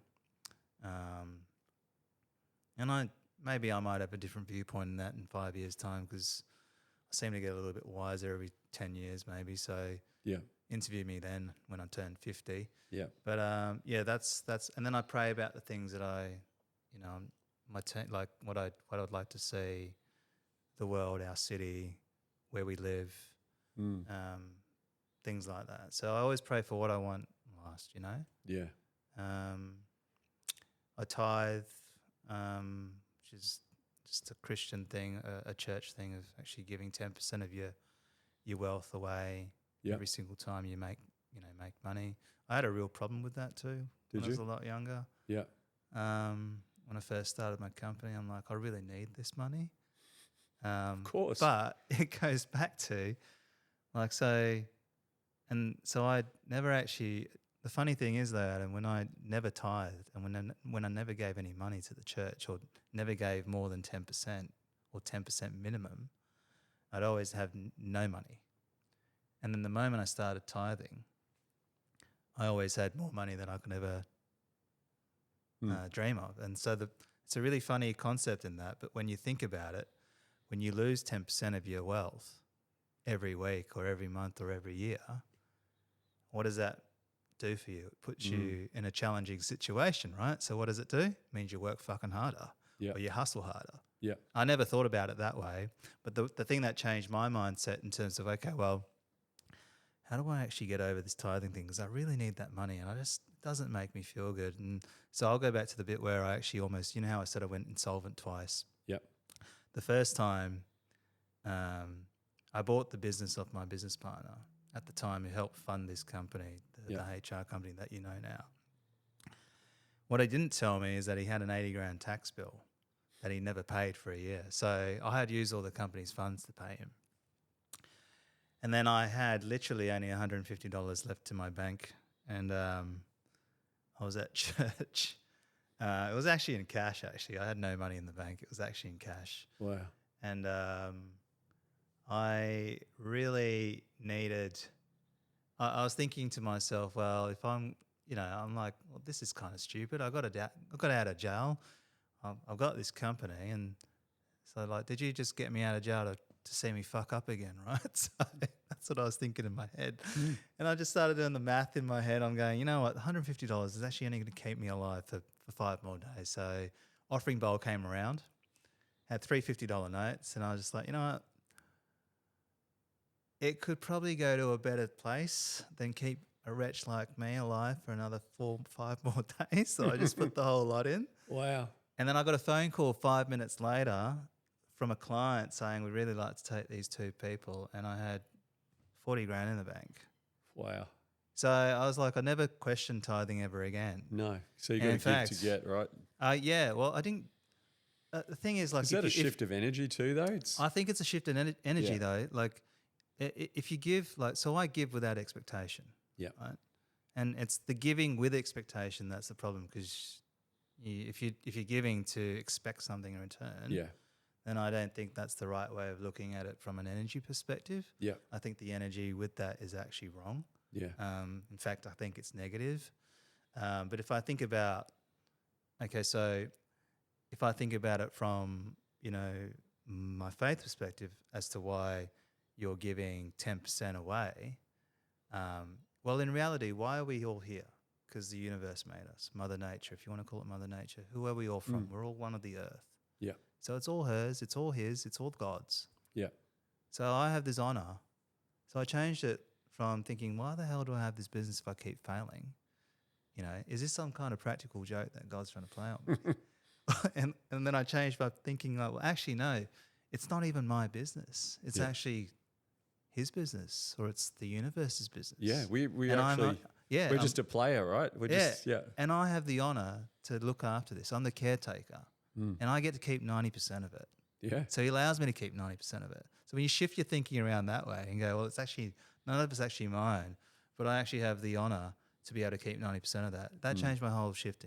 S1: And I might have a different viewpoint in that in 5 years' time, because I seem to get a little bit wiser every 10 years maybe. So
S2: Yeah.
S1: interview me then when I turn 50.
S2: Yeah.
S1: But that's and then I pray about the things that like what I'd like to see, the world, our city, where we live, things like that. So I always pray for what I want last.
S2: Yeah.
S1: I tithe, which is just a Christian thing, a church thing of actually giving 10% of your wealth away every single time you make money. I had a real problem with that too when I was a lot younger.
S2: Yeah.
S1: When I first started my company, I'm like, I really need this money.
S2: Of course.
S1: But it goes back to so I never actually. The funny thing is though, Adam, when I never tithed and when I never gave any money to the church, or never gave more than 10% or 10% minimum, I'd always have no money. And then the moment I started tithing, I always had more money than I could ever dream of. And so it's a really funny concept in that. But when you think about it, when you lose 10% of your wealth every week or every month or every year, what does that do for you? It puts you in a challenging situation, right? So what does it do? It means you work fucking harder, or you hustle harder.
S2: Yeah.
S1: I never thought about it that way. But the thing that changed my mindset in terms of, okay, well, how do I actually get over this tithing thing? Because I really need that money, and it doesn't make me feel good. And so I'll go back to the bit where I actually almost, how I said I went insolvent twice.
S2: Yep.
S1: The first time, I bought the business off my business partner at the time, who helped fund this company, the HR company that you know now. What he didn't tell me is that he had an 80 grand tax bill that he never paid for a year. So I had used all the company's funds to pay him. And then I had literally only $150 left in my bank. And I was at church. It was actually in cash, actually. I had no money in the bank. It was actually in cash.
S2: Wow.
S1: And I really needed... I was thinking to myself, well, if I'm like, well, this is kind of stupid. I got out of jail. I've got this company. And so, like, did you just get me out of jail to see me fuck up again, right? So that's what I was thinking in my head. And I just started doing the math in my head. I'm going, you know what, $150 is actually only going to keep me alive for 5 more days. So offering bowl came around, had three $50 notes, and I was just like, you know what, it could probably go to a better place than keep a wretch like me alive for another 4-5 more days. So I just put the whole lot in.
S2: Wow.
S1: And then I got a phone call 5 minutes later from a client saying, we'd really like to take these 2 people. And I had 40 grand in the bank.
S2: Wow.
S1: So I was like, I never questioned tithing ever again.
S2: No. So you got to give to get, right?
S1: Yeah. Well, I didn't. The thing is, like,
S2: is that a shift of energy too, though?
S1: I think it's a shift in energy, though. Like, if you give, like, so I give without expectation.
S2: Yeah.
S1: Right. And it's the giving with expectation that's the problem, because if you're giving to expect something in return,
S2: Yeah.
S1: then I don't think that's the right way of looking at it from an energy perspective.
S2: Yeah.
S1: I think the energy with that is actually wrong.
S2: Yeah.
S1: In fact, I think it's negative. But if I think about, okay, so if I think about it from, my faith perspective as to why you're giving 10% away, well, in reality, why are we all here? Because the universe made us, Mother Nature, if you want to call it Mother Nature. Who are we all from? We're all one of the earth.
S2: Yeah.
S1: So it's all hers, it's all his, it's all God's.
S2: Yeah.
S1: So I have this honor. So I changed it from thinking, why the hell do I have this business if I keep failing? Is this some kind of practical joke that God's trying to play on me? and then I changed by thinking, like, well, actually, no, it's not even my business. It's actually his business, or it's the universe's business.
S2: Yeah. We
S1: And
S2: actually, we're
S1: I'm
S2: just a player, right? We're just,
S1: And I have the honor to look after this. I'm the caretaker, and I get to keep 90% of it.
S2: Yeah.
S1: So he allows me to keep 90% of it. So when you shift your thinking around that way and go, well, it's actually, none of it's actually mine, but I actually have the honor to be able to keep 90% of that. That changed my whole shift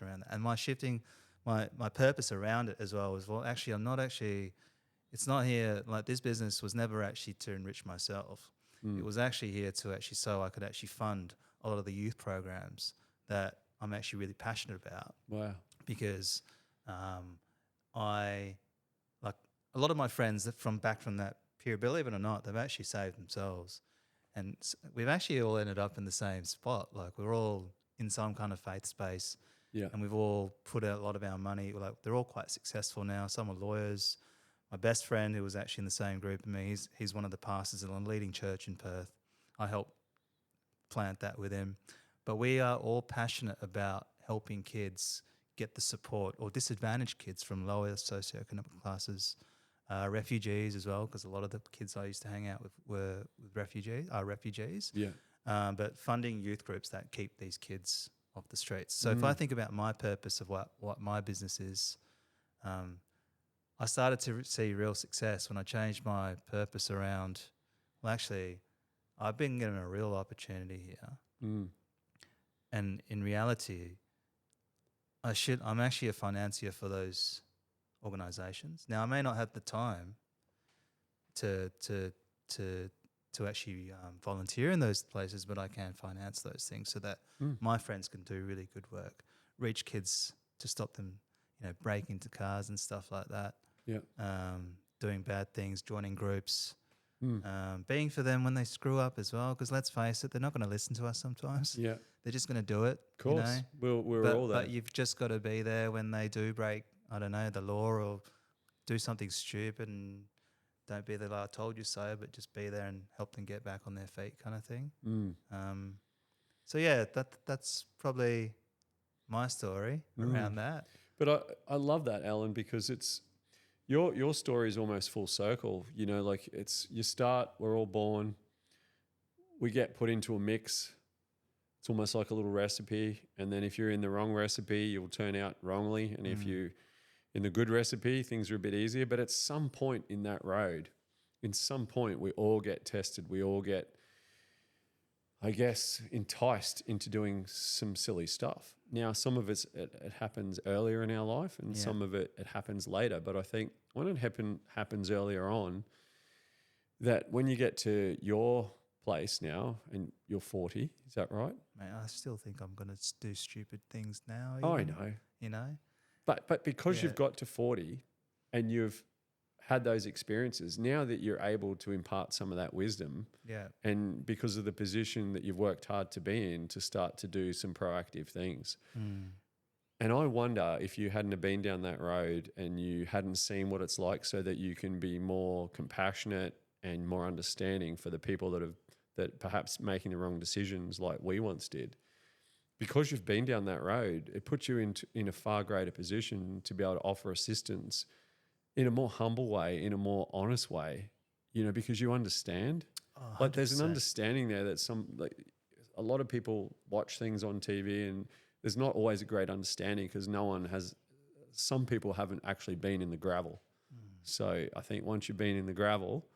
S1: around that. And my shifting, my purpose around it as well was, well, actually, it's not here, like this business was never actually to enrich myself. It was actually here to actually, so I could actually fund a lot of the youth programs that I'm actually really passionate about.
S2: Wow.
S1: Because like a lot of my friends from that period, believe it or not, they've actually saved themselves. And we've actually all ended up in the same spot. Like we're all in some kind of faith space.
S2: Yeah.
S1: And we've all put out a lot of our money. Like they're all quite successful now. Some are lawyers. My best friend, who was actually in the same group as me, he's one of the pastors in a leading church in Perth. I helped plant that with him. But we are all passionate about helping kids get the support, or disadvantaged kids from lower socioeconomic classes, refugees as well, because a lot of the kids I used to hang out with were refugees.
S2: Yeah.
S1: But funding youth groups that keep these kids off the streets. So if I think about my purpose of what my business is, I started to see real success when I changed my purpose around, well, actually, I've been given a real opportunity here. And in reality, I'm actually a financier for those organisations. Now, I may not have the time to actually volunteer in those places, but I can finance those things so that my friends can do really good work, reach kids to stop them, break into cars and stuff like that.
S2: Yeah.
S1: Doing bad things, joining groups, being for them when they screw up as well. Because let's face it, they're not going to listen to us sometimes.
S2: Yeah.
S1: They're just going to do it.
S2: Of course. We're all there.
S1: But you've just got to be there when they do break, I don't know, the law or do something stupid, and don't be there like I told you so, but just be there and help them get back on their feet, kind of thing. So yeah, that's probably my story around that.
S2: But I love that, Alan, because it's your story is almost full circle. Like you start, we're all born, we get put into a mix. It's almost like a little recipe. And then if you're in the wrong recipe, you'll turn out wrongly. And if you're in the good recipe, things are a bit easier. But at some point in that road, we all get tested. We all get, I guess, enticed into doing some silly stuff. Now, some of it happens earlier in our life, and some of it happens later. But I think when it happens earlier on, that when you get to your place now and you're 40, is that right?
S1: Mate, I still think I'm going to do stupid things now.
S2: Oh, I
S1: even,
S2: know. But because you've got to 40 and you've had those experiences, now that you're able to impart some of that wisdom, and because of the position that you've worked hard to be in, to start to do some proactive things. And I wonder if you hadn't have been down that road and you hadn't seen what it's like, so that you can be more compassionate and more understanding for the people that perhaps making the wrong decisions like we once did. Because you've been down that road, it puts you in a far greater position to be able to offer assistance in a more humble way, in a more honest way, because you understand. Like there's an understanding there that a lot of people watch things on TV and there's not always a great understanding because some people haven't actually been in the gravel. So I think once you've been in the gravel,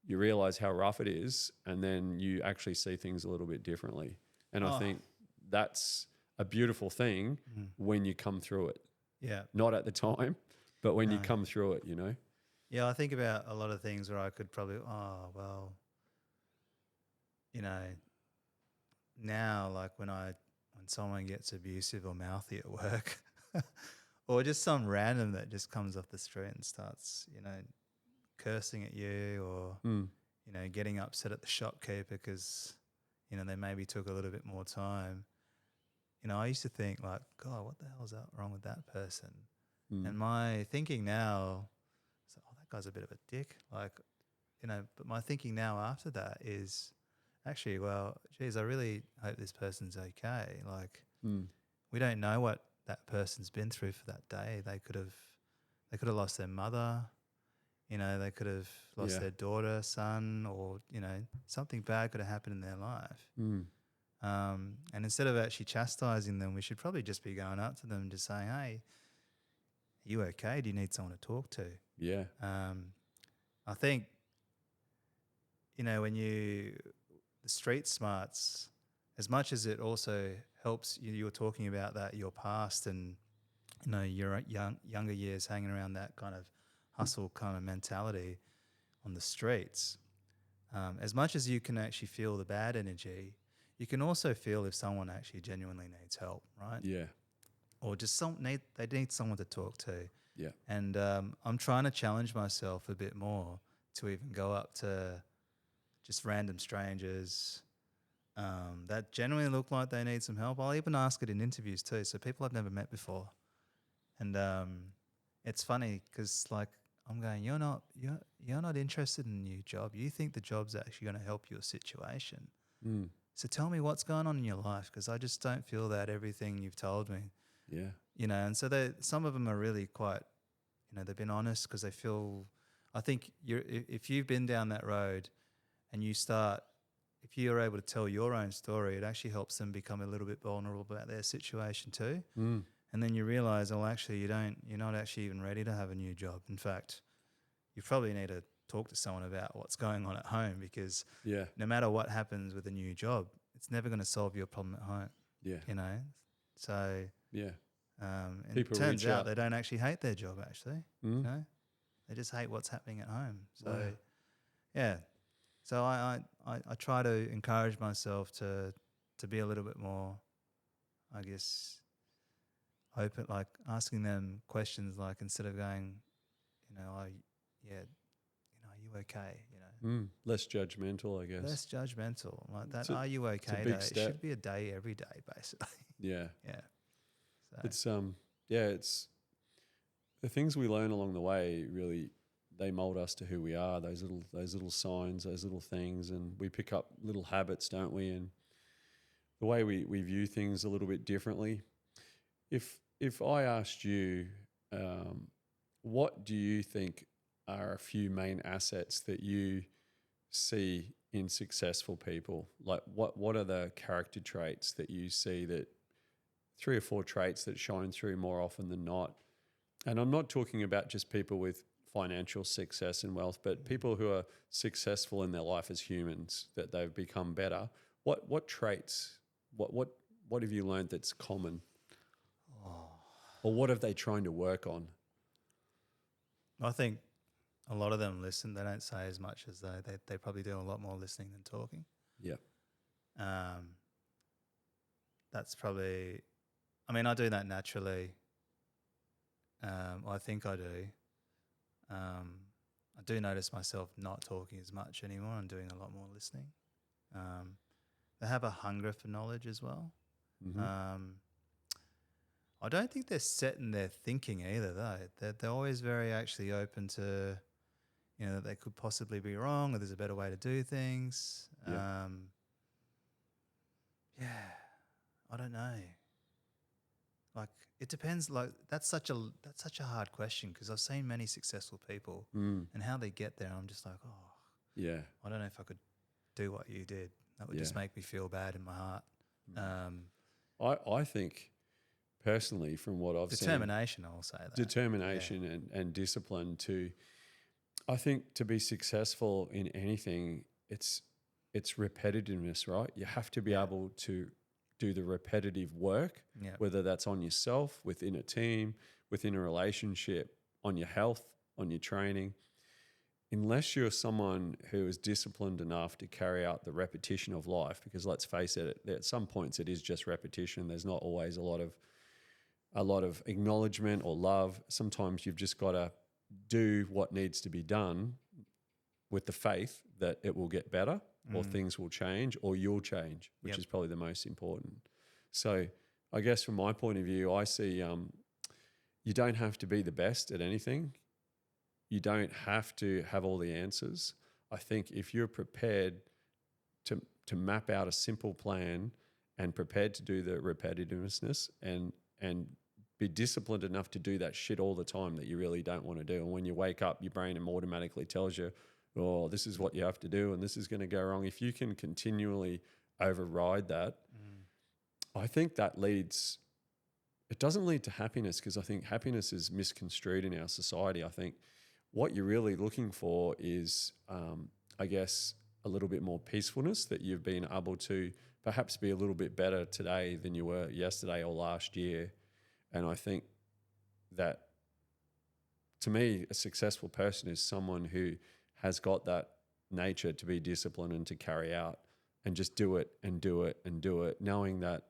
S2: you realize how rough it is, and then you actually see things a little bit differently. And I
S1: Oh.
S2: think that's a beautiful thing when you come through it.
S1: Yeah.
S2: Not at the time, but when you
S1: No.
S2: come through it, you know?
S1: Yeah, I think about a lot of things where I could probably, oh, well, you know, now, like when someone gets abusive or mouthy at work, or just some random that just comes off the street and starts, cursing at you, or,
S2: Mm.
S1: getting upset at the shopkeeper because, they maybe took a little bit more time. I used to think like, God, what the hell's wrong with that person? And my thinking now is, oh, that guy's a bit of a dick. Like, but my thinking now after that is actually, well, geez, I really hope this person's okay. Like, we don't know what that person's been through for that day. They could have lost their mother. They could have lost
S2: Yeah.
S1: their daughter, son, or, something bad could have happened in their life. And instead of actually chastising them, we should probably just be going up to them and just saying, hey, are you okay? Do you need someone to talk to?
S2: Yeah.
S1: I think, when the street smarts, as much as it also helps, you were talking about that, your past and, your younger years hanging around that kind of hustle kind of mentality on the streets. As much as you can actually feel the bad energy, you can also feel if someone actually genuinely needs help, right?
S2: Yeah.
S1: Or just they need someone to talk to.
S2: Yeah.
S1: And I'm trying to challenge myself a bit more to even go up to just random strangers that genuinely look like they need some help. I'll even ask it in interviews too, so people I've never met before. And it's funny because like I'm going, you're not interested in a new job. You think the job's actually going to help your situation. So tell me what's going on in your life, because I just don't feel that everything you've told me.
S2: Yeah.
S1: And so some of them are really quite, they've been honest because they feel, I think if you've been down that road and if you're able to tell your own story, it actually helps them become a little bit vulnerable about their situation too. And then you realize, oh, actually you're not actually even ready to have a new job. In fact, you probably need to talk to someone about what's going on at home, because no matter what happens with a new job, it's never going to solve your problem at home.
S2: Yeah.
S1: So
S2: Yeah.
S1: and
S2: People
S1: it turns
S2: reach
S1: out
S2: out.
S1: they don't actually hate their job actually. They just hate what's happening at home. So
S2: Wow.
S1: yeah. So I try to encourage myself to be a little bit more, I guess, open, like asking them questions, like instead of going, are you okay?
S2: Less judgmental, I guess.
S1: Less judgmental, like that.
S2: It's a-
S1: Are you
S2: it's a
S1: okay?
S2: big
S1: Day. It
S2: step.
S1: should be a day every day, basically.
S2: Yeah.
S1: Yeah. So,
S2: It's the things we learn along the way really, they mold us to who we are, those little signs, those little things, and we pick up little habits, don't we? And the way we view things a little bit differently. If I asked you, what do you think are a few main assets that you see in successful people? Like what are the character traits that you see, that 3 or 4 traits that shine through more often than not? And I'm not talking about just people with financial success and wealth, but people who are successful in their life as humans, that they've become better. What traits, what have you learned that's common? Or what have they trying to work on?
S1: I think a lot of them listen. They don't say as much as they probably do a lot more listening than talking.
S2: Yeah.
S1: That's probably, I mean, I do that naturally. I think I do. I do notice myself not talking as much anymore. I'm doing a lot more listening. They have a hunger for knowledge as well. I don't think they're set in their thinking either, though. They're always very actually open to, that they could possibly be wrong, or there's a better way to do things.
S2: Yeah.
S1: I don't know. Like, it depends. Like, that's such a hard question, because I've seen many successful people and how they get there. I'm just like, oh,
S2: Yeah.
S1: I don't know if I could do what you did. That would just make me feel bad in my heart.
S2: I think personally, from what I've seen,
S1: Determination, I'll say that.
S2: Determination and discipline I think to be successful in anything, it's repetitiveness, right? You have to be able to do the repetitive work,
S1: Yeah.
S2: whether that's on yourself, within a team, within a relationship, on your health, on your training, unless you're someone who is disciplined enough to carry out the repetition of life, because let's face it, at some points it is just repetition. There's not always a lot of acknowledgement or love. Sometimes you've just got to do what needs to be done with the faith that it will get better or things will change or you'll change, which is probably the most important. So I guess from my point of view, I see you don't have to be the best at anything. You don't have to have all the answers. I think if you're prepared to map out a simple plan and prepared to do the repetitiveness and be disciplined enough to do that shit all the time that you really don't want to do. And when you wake up, your brain automatically tells you, oh, this is what you have to do and this is going to go wrong. If you can continually override that, I think that it doesn't lead to happiness, because I think happiness is misconstrued in our society. I think what you're really looking for is, I guess, a little bit more peacefulness, that you've been able to perhaps be a little bit better today than you were yesterday or last year. And I think that, to me, a successful person is someone who has got that nature to be disciplined and to carry out and just do it and do it and do it, knowing that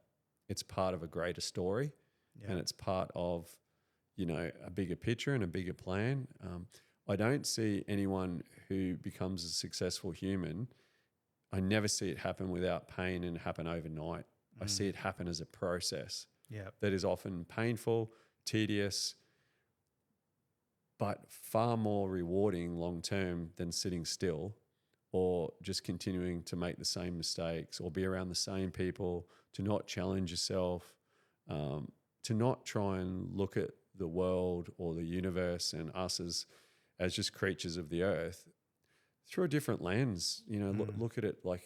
S2: it's part of a greater story and it's part of, a bigger picture and a bigger plan. I don't see anyone who becomes a successful human. I never see it happen without pain and happen overnight. I see it happen as a process that is often painful, tedious, but far more rewarding long term than sitting still or just continuing to make the same mistakes or be around the same people, to not challenge yourself, to not try and look at the world or the universe and us as just creatures of the earth through a different lens, look at it like,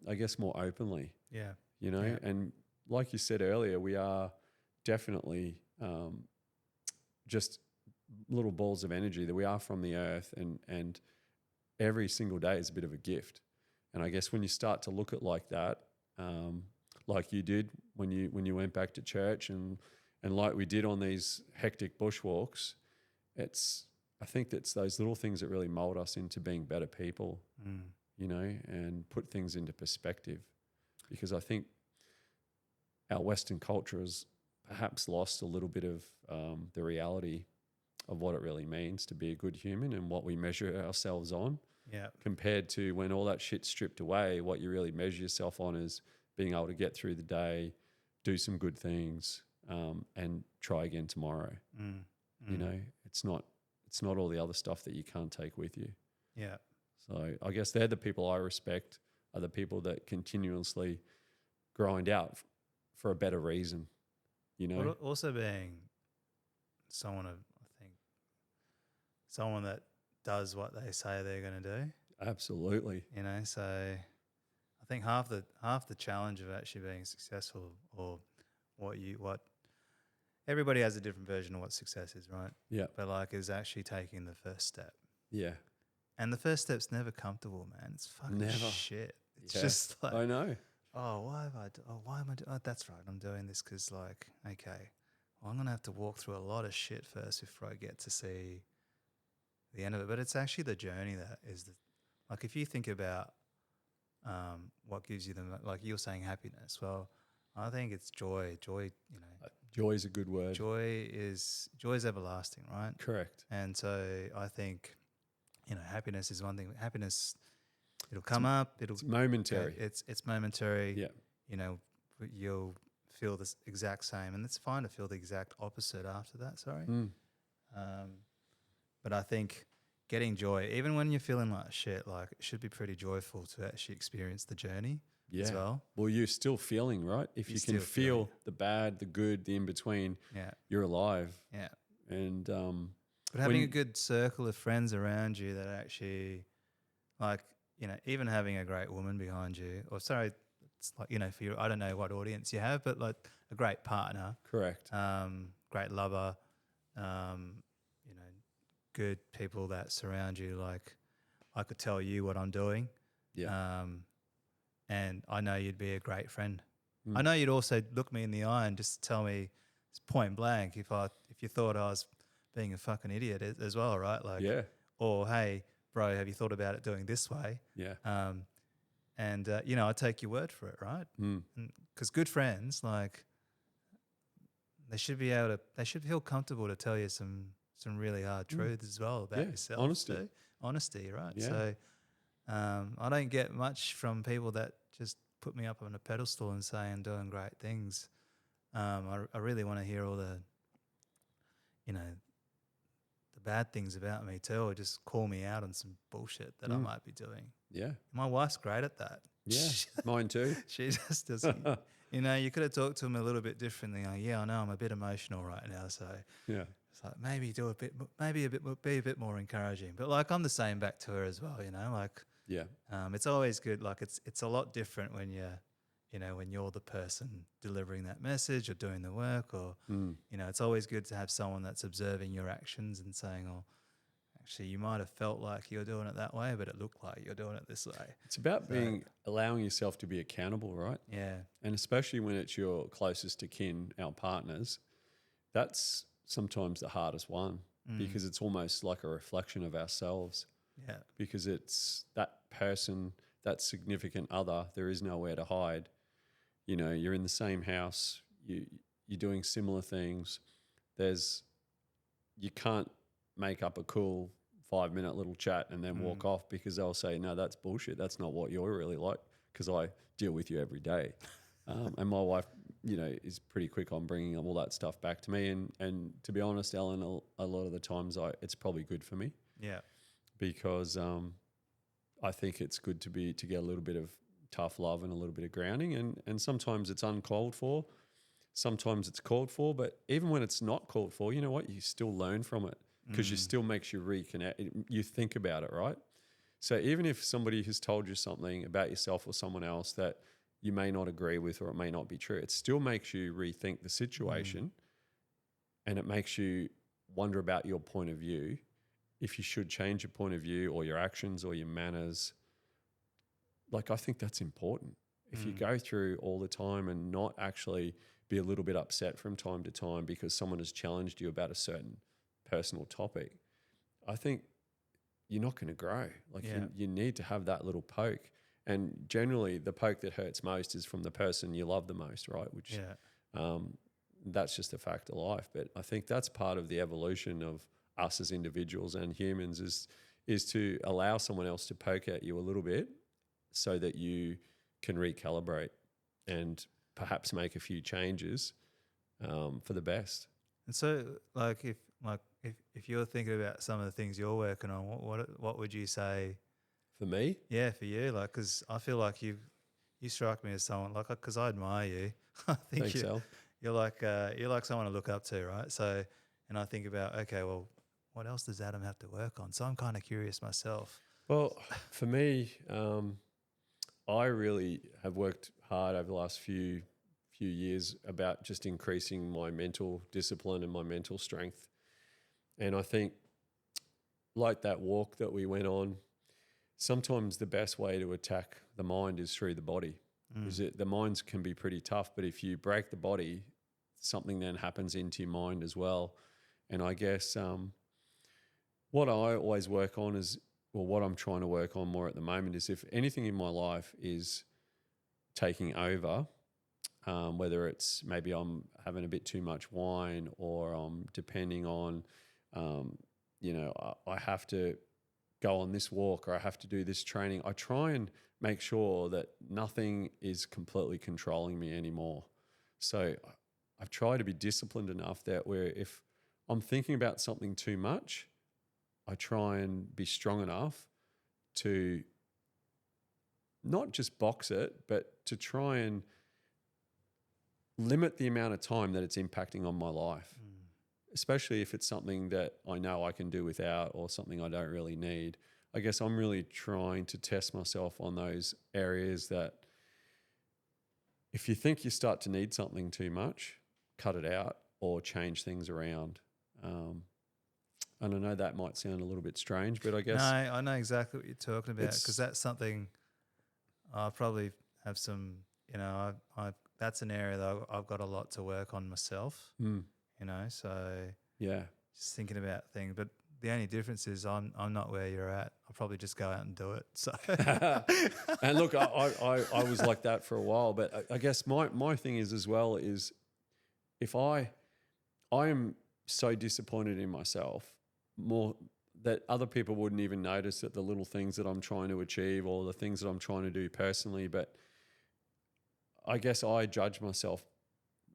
S2: I guess, more openly, and like you said earlier, we are definitely just little balls of energy, that we are from the earth, and every single day is a bit of a gift. And I guess when you start to look at like that, like you did when you went back to church and like we did on these hectic bushwalks, I think that's those little things that really mold us into being better people, and put things into perspective. Because I think our Western culture has perhaps lost a little bit of the reality of what it really means to be a good human and what we measure ourselves on. Compared to when all that shit's stripped away, what you really measure yourself on is being able to get through the day, do some good things, and try again tomorrow. It's not all the other stuff that you can't take with you. So I guess they're the people I respect, are the people that continuously grind out for a better reason,
S1: But also being someone that does what they say they're going to do.
S2: Absolutely.
S1: So I think half the challenge of actually being successful, or what everybody has a different version of what success is, right?
S2: Yeah.
S1: But is actually taking the first step.
S2: Yeah.
S1: And the first step's never comfortable, man. It's fucking shit. It's just like,
S2: I know.
S1: Oh, why am I doing? Oh, that's right. I'm doing this because, okay, well, I'm gonna have to walk through a lot of shit first before I get to see the end of it. But it's actually the journey that is if you think about what gives you like you're saying, happiness. Well, I think it's joy. Joy,
S2: Joy is a good word.
S1: Joy is everlasting, right?
S2: Correct.
S1: And so I think, happiness is one thing. Happiness, it'll come up. It's
S2: momentary.
S1: It's momentary.
S2: Yeah.
S1: You'll feel the exact same, and it's fine to feel the exact opposite after that. Sorry. But I think getting joy, even when you're feeling like shit, it should be pretty joyful to actually experience the journey as well.
S2: Well, you're still feeling, right? If you can feel the bad, the good, the in-between, you're alive.
S1: Yeah.
S2: And
S1: but having a good circle of friends around you that actually, even having a great woman behind you, or sorry, it's for your, I don't know what audience you have, but a great partner.
S2: Correct.
S1: Great lover, good people that surround you. I could tell you what I'm doing.
S2: Yeah.
S1: And I know you'd be a great friend. I know you'd also look me in the eye and just tell me point blank if you thought I was being a fucking idiot as well, right? Like,
S2: Yeah.
S1: or hey, bro, have you thought about it doing this way?
S2: Yeah.
S1: And you know, I take your word for it, right? Because good friends, like, they should feel comfortable to tell you some really hard truths as well about yourself. Honesty, right?
S2: Yeah.
S1: So I don't get much from people that just put me up on a pedestal and say I'm doing great things. I really want to hear all the, you know, the bad things about me too, or just call me out on some bullshit that I might be doing.
S2: Yeah.
S1: My wife's great at that.
S2: Yeah. Mine too.
S1: She just doesn't. You know, you could have talked to him a little bit differently. Like, yeah, I know I'm a bit emotional right now, so
S2: Yeah.
S1: it's like maybe be a bit more encouraging. But like I'm the same back to her as well. You know, like
S2: Yeah.
S1: it's always good. Like it's a lot different when when you're the person delivering that message or doing the work, or you know, it's always good to have someone that's observing your actions and saying, "Oh, actually, you might have felt like you're doing it that way, but it looked like you're doing it this way."
S2: It's about allowing yourself to be accountable, right?
S1: Yeah.
S2: And especially when it's your closest to kin, our partners, that's sometimes the hardest one because it's almost like a reflection of ourselves.
S1: Yeah.
S2: Because it's that person, that significant other, there is nowhere to hide. You know, you're in the same house, you're doing similar things. You can't make up a cool 5-minute little chat and then walk off because they'll say, no, that's bullshit. That's not what you're really like, because I deal with you every day. And my wife, you know, is pretty quick on bringing all that stuff back to me. And to be honest, Ellen, a lot of the times it's probably good for me.
S1: Yeah.
S2: Because I think it's good to get a little bit of tough love and a little bit of grounding. And sometimes it's uncalled for. Sometimes it's called for. But even when it's not called for, you know what? You still learn from it because you still makes you reconnect. You think about it, right? So even if somebody has told you something about yourself or someone else that you may not agree with or it may not be true, it still makes you rethink the situation and it makes you wonder about your point of view, if you should change your point of view or your actions or your manners. Like, I think that's important. If you go through all the time and not actually be a little bit upset from time to time because someone has challenged you about a certain personal topic, I think you're not going to grow. Like you need to have that little poke. And generally the poke that hurts most is from the person you love the most, right? Which that's just a fact of life. But I think that's part of the evolution of us as individuals and humans is to allow someone else to poke at you a little bit so that you can recalibrate and perhaps make a few changes for the best.
S1: And so, if you're thinking about some of the things you're working on, what would you say?
S2: For me?
S1: Yeah, for you, like, because I feel like you strike me as someone like, because I admire you. I think
S2: Thanks, Al.
S1: you're like someone to look up to, right? So, and I think about, okay, well, what else does Adam have to work on? So I'm kind of curious myself.
S2: Well, for me, I really have worked hard over the last few years about just increasing my mental discipline and my mental strength. And I think, like that walk that we went on, sometimes the best way to attack the mind is through the body. The minds can be pretty tough, but if you break the body, something then happens into your mind as well. And I guess what I always work on is, well, what I'm trying to work on more at the moment is if anything in my life is taking over, whether it's maybe I'm having a bit too much wine or I'm depending on, I have to go on this walk or I have to do this training. I try and make sure that nothing is completely controlling me anymore. So I've tried to be disciplined enough that where if I'm thinking about something too much, I try and be strong enough to not just box it, but to try and limit the amount of time that it's impacting on my life, especially if it's something that I know I can do without or something I don't really need. I guess I'm really trying to test myself on those areas that if you think you start to need something too much, cut it out or change things around. And I know that might sound a little bit strange, but I guess...
S1: No, I know exactly what you're talking about because that's something I probably have some, that's an area that I've got a lot to work on myself.
S2: Mm.
S1: You know, so
S2: Yeah.
S1: just thinking about things. But the only difference is I'm not where you're at. I'll probably just go out and do it. So
S2: And look, I was like that for a while, but I guess my thing is as well is if I am so disappointed in myself more that other people wouldn't even notice that the little things that I'm trying to achieve or the things that I'm trying to do personally, but I guess I judge myself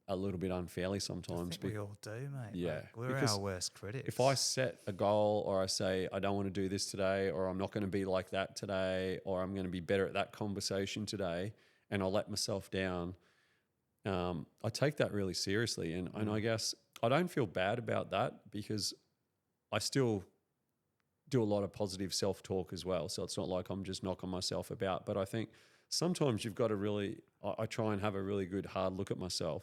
S2: a little bit unfairly
S1: I
S2: sometimes.
S1: think we all do, mate.
S2: Yeah,
S1: Like, we're
S2: because
S1: our worst critics.
S2: if I set a goal or I say I don't want to do this today or I'm not going to be like that today or I'm going to be better at that conversation today and I let myself down, I take that really seriously. And I guess I don't feel bad about that because I still do a lot of positive self-talk as well. So it's not like I'm just knocking myself about. But I think sometimes you've got to really, I try and have a really good hard look at myself.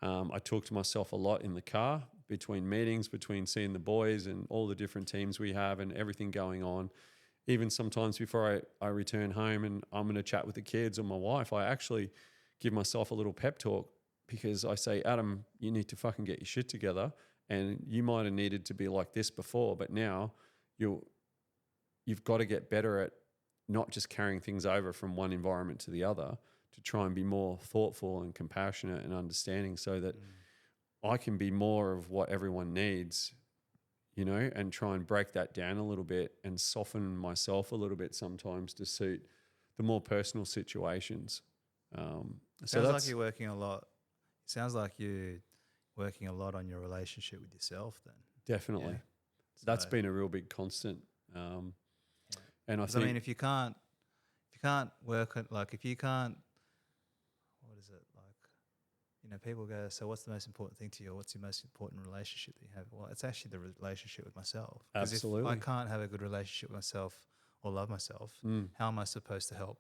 S2: I talk to myself a lot in the car between meetings, between seeing the boys and all the different teams we have and everything going on. Even sometimes before I return home and I'm going to chat with the kids or my wife, I actually give myself a little pep talk because I say, Adam, you need to fucking get your shit together. And you might have needed to be like this before, but now you've got to get better at not just carrying things over from one environment to the other, to try and be more thoughtful and compassionate and understanding so that I can be more of what everyone needs, you know, and try and break that down a little bit and soften myself a little bit sometimes to suit the more personal situations.
S1: It sounds like you're working a lot. It sounds like you're working a lot on your relationship with yourself then.
S2: Definitely.
S1: Yeah.
S2: That's
S1: So-
S2: been a real big constant. And I
S1: 'Cause
S2: think,
S1: I mean, if you can't work it, like if you can't, what is it like? You know, people go, so what's the most important thing to you? Or what's your most important relationship that you have? Well, it's actually the relationship with myself. 'Cause
S2: Absolutely.
S1: if I can't have a good relationship with myself or love myself, how am I supposed to help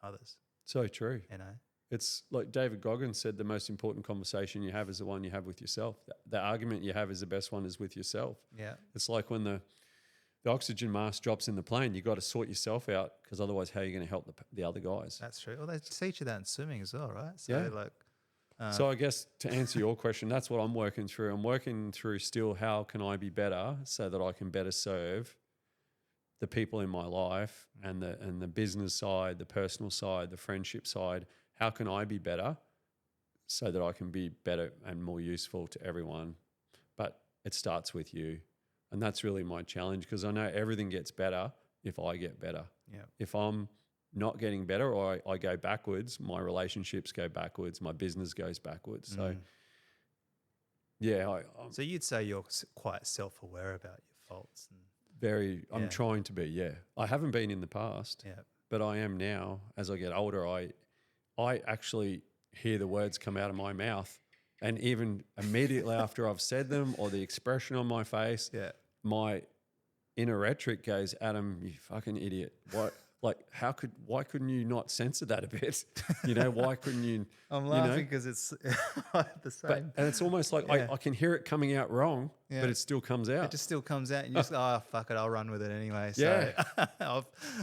S1: others?
S2: so true.
S1: You know?
S2: It's like David Goggins said, the most important conversation you have is the one you have with yourself. The argument you have is the best one is with yourself.
S1: Yeah.
S2: It's like when the oxygen mask drops in the plane, you got to sort yourself out because otherwise how are you going to help the other guys?
S1: That's true. Well, they teach you that in swimming as well, right? So
S2: Yeah.
S1: like,
S2: So I guess to answer your question, that's what I'm working through. I'm working through still how can I be better so that I can better serve the people in my life and the business side, the personal side, the friendship side. How can I be better so that I can be better and more useful to everyone? But it starts with you. And that's really my challenge because I know everything gets better if I get better.
S1: yeah.
S2: If I'm not getting better or I go backwards, my relationships go backwards, my business goes backwards. So, yeah,
S1: So you'd say you're quite self-aware about your faults and
S2: I'm
S1: Yeah.
S2: trying to be, yeah. I haven't been in the past,
S1: yeah.
S2: but I am now. As I get older, I actually hear the words come out of my mouth. And even immediately after I've said them or the expression on my face,
S1: Yeah.
S2: my inner rhetoric goes, Adam, you fucking idiot. What? Like, why couldn't you not censor that a bit? You know, why couldn't you?
S1: I'm
S2: you know?
S1: laughing because it's the same.
S2: And it's almost like
S1: Yeah.
S2: I can hear it coming out wrong,
S1: Yeah.
S2: but it still comes out.
S1: It just still comes out, and you just oh fuck it, I'll run with it anyway. So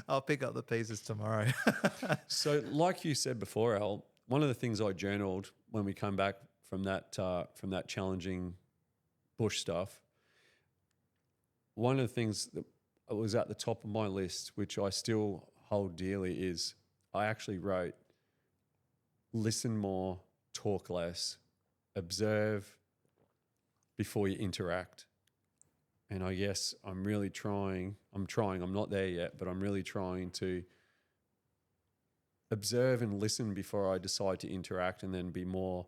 S1: I'll pick up the pieces tomorrow.
S2: So, like you said before, Al, one of the things I journaled when we come back from that challenging bush stuff, one of the things that was at the top of my list, which I still hold dearly, is I actually wrote, listen more, talk less, observe before you interact. And I guess I'm not there yet, but I'm really trying to observe and listen before I decide to interact and then be more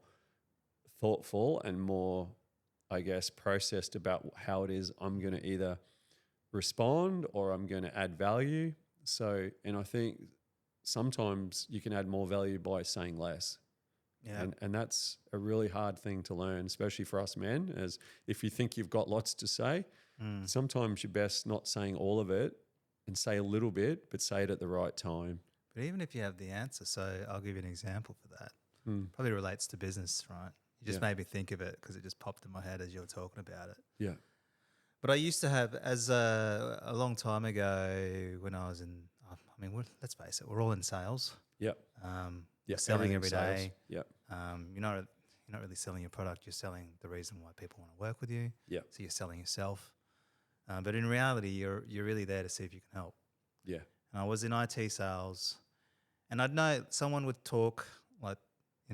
S2: thoughtful and more, I guess, processed about how it is I'm going to either respond or I'm going to add value. So, and I think sometimes you can add more value by saying less.
S1: Yeah.
S2: And that's a really hard thing to learn, especially for us men, as if you think you've got lots to say, sometimes you're best not saying all of it and say a little bit, but say it at the right time.
S1: But even if you have the answer, so I'll give you an example for that. Probably relates to business, right? You just made me think of it because it just popped in my head as you were talking about it.
S2: Yeah.
S1: But I used to have, as a long time ago when I was in, let's face it, we're all in sales.
S2: Yep.
S1: We're selling every
S2: everything
S1: day.
S2: sales. Yep.
S1: You're not really selling your product. You're selling the reason why people want to work with you.
S2: Yeah.
S1: So you're selling yourself. But in reality, you're really there to see if you can help.
S2: Yeah.
S1: And I was in IT sales, and I'd know someone would talk, like,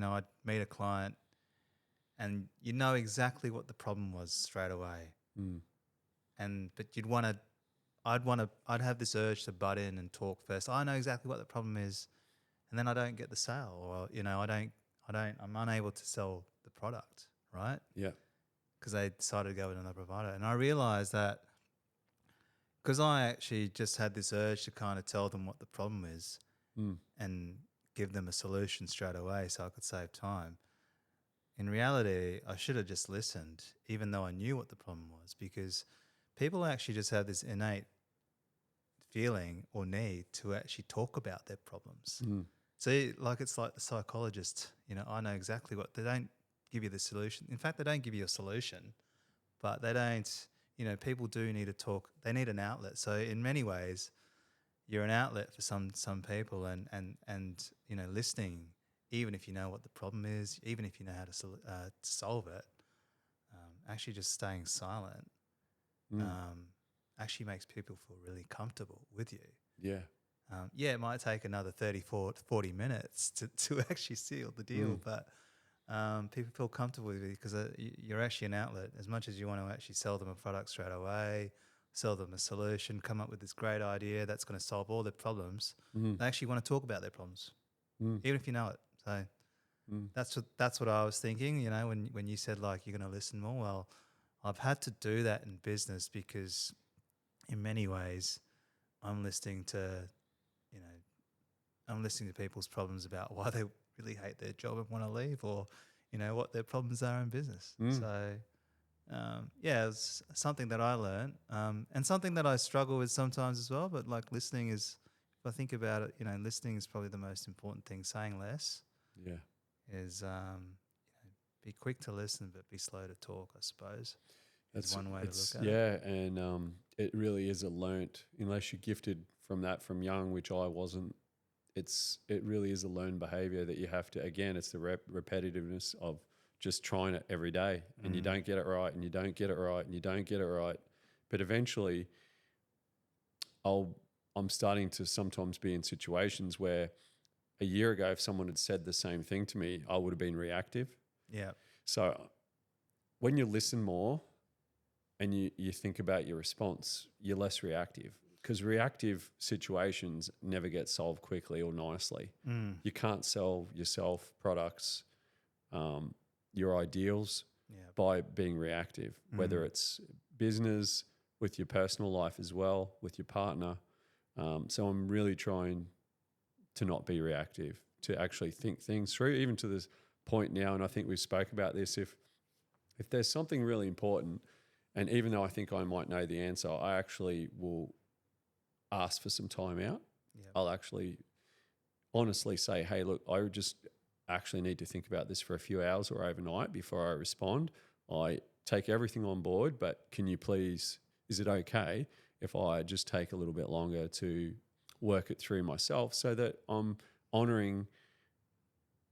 S1: I'd meet a client, and you know exactly what the problem was straight away.
S2: Mm.
S1: But I'd have this urge to butt in and talk first. I know exactly what the problem is, and then I don't get the sale, or I'm unable to sell the product, right?
S2: Yeah.
S1: Because they decided to go with another provider. And I realized that because I actually just had this urge to kind of tell them what the problem is and give them a solution straight away so I could save time. In reality, I should have just listened, even though I knew what the problem was, because people actually just have this innate feeling or need to actually talk about their problems. So, like, it's like the psychologist, I know exactly they don't give you the solution. In fact, they don't give you a solution, but they don't, people do need to talk. They need an outlet. So in many ways, you're an outlet for some people, and listening, even if you know what the problem is, even if you know how to solve it, actually just staying silent actually makes people feel really comfortable with you.
S2: Yeah.
S1: It might take another 40 minutes to actually seal the deal, but people feel comfortable with you because you're actually an outlet. As much as you want to actually sell them a product straight away, sell them a solution, come up with this great idea that's going to solve all their problems, they actually want to talk about their problems, even if you know it. So that's what I was thinking, when you said, like, you're going to listen more. Well, I've had to do that in business because in many ways I'm listening to people's problems about why they really hate their job and want to leave, or, what their problems are in business. So, it's something that I learned, and something that I struggle with sometimes as well. But, like, listening is, if I think about it, listening is probably the most important thing. Saying less is, be quick to listen, but be slow to talk, I suppose. That's one way to look at it.
S2: Yeah, and it really is a learnt, unless you're gifted from that from young, which I wasn't. It really is a learned behavior that you have to, again, it's the repetitiveness of just trying it every day, and you don't get it right, and you don't get it right, and you don't get it right. But eventually I'm starting to sometimes be in situations where a year ago, if someone had said the same thing to me, I would have been reactive.
S1: Yeah.
S2: So when you listen more and you think about your response, you're less reactive, because reactive situations never get solved quickly or nicely. You can't sell yourself, products, your ideals by being reactive, whether it's business, with your personal life as well, with your partner. So I'm really trying to not be reactive, to actually think things through, even to this point now. And I think we spoke about this. If there's something really important, and even though I think I might know the answer, I actually will ask for some time out.
S1: Yep.
S2: I'll actually honestly say, hey, look, I just actually need to think about this for a few hours or overnight before I respond. I take everything on board, but can you please, is it okay if I just take a little bit longer to work it through myself, so that I'm honouring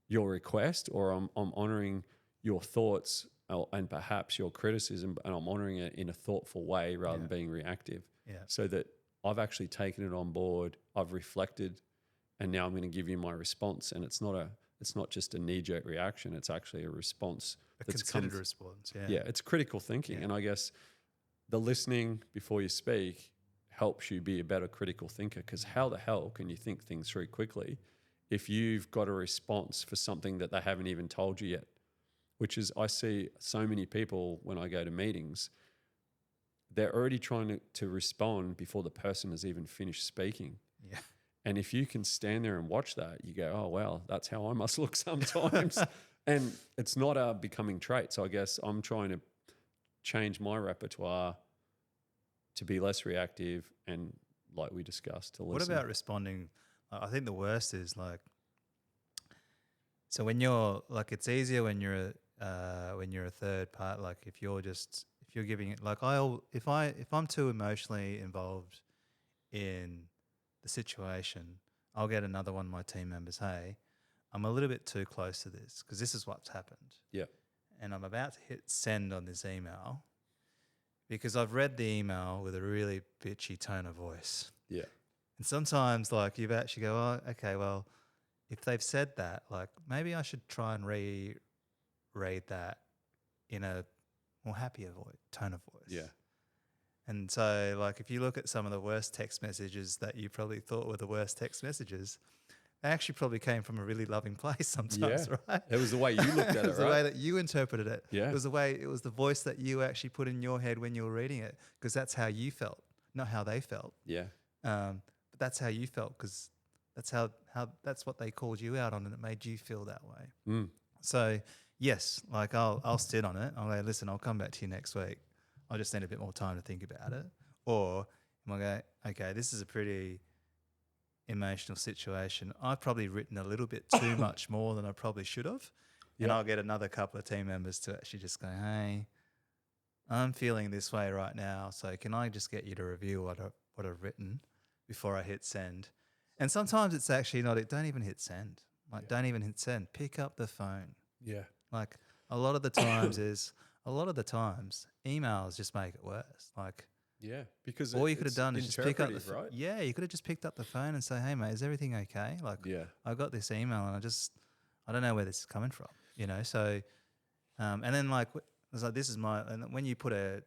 S2: your request, or I'm honouring your thoughts and perhaps your criticism, and I'm honouring it in a thoughtful way rather than being reactive, so that I've actually taken it on board, I've reflected, and now I'm going to give you my response. And it's not just a knee-jerk reaction, it's actually a response.
S1: A considered response,
S2: it's critical thinking. And I guess the listening before you speak helps you be a better critical thinker, because how the hell can you think things through quickly if you've got a response for something that they haven't even told you yet? Which is, I see so many people when I go to meetings, they're already trying to respond before the person has even finished speaking.
S1: Yeah.
S2: And if you can stand there and watch that, you go, oh, wow, that's how I must look sometimes. And it's not a becoming trait. So I guess I'm trying to change my repertoire to be less reactive and, like we discussed, to listen.
S1: What about responding? I think the worst is, like, so when you're, like, it's easier when you're a third part. Like, if you're giving it, like, if I'm too emotionally involved in the situation, I'll get another one of my team members, hey, I'm a little bit too close to this because this is what's happened.
S2: Yeah.
S1: And I'm about to hit send on this email because I've read the email with a really bitchy tone of voice.
S2: Yeah.
S1: And sometimes, like, you've actually go, oh, okay, well, if they've said that, like, maybe I should try and read that in a more happier tone of voice.
S2: Yeah.
S1: And so, like, if you look at some of the worst text messages that you probably thought were the worst text messages, they actually probably came from a really loving place sometimes,
S2: Yeah.
S1: right?
S2: It was the way you looked at
S1: It
S2: it,
S1: was the
S2: right?
S1: way that you interpreted it.
S2: Yeah.
S1: It was the voice that you actually put in your head when you were reading it, because that's how you felt, not how they felt.
S2: Yeah.
S1: But that's how you felt because that's what they called you out on, and it made you feel that way.
S2: Mm.
S1: So yes, like I'll sit on it. I'll go, listen, I'll come back to you next week. I just need a bit more time to think about it. Or I go, okay, this is a pretty emotional situation. I've probably written a little bit too much more than I probably should have. And
S2: Yeah.
S1: I'll get another couple of team members to actually just go, hey, I'm feeling this way right now. So can I just get you to review what I've written before I hit send? And sometimes it's actually not, don't even hit send. Like, don't even hit send. Pick up the phone.
S2: Yeah.
S1: Like, a lot of the times emails just make it worse. Like,
S2: Yeah. Because
S1: all you could have done is just pick up
S2: interpretive, right?
S1: Yeah, you could have just picked up the phone and say, hey mate, is everything okay? Like,
S2: Yeah.
S1: I got this email and I don't know where this is coming from, you know? So, and then like, it's like, and when you put I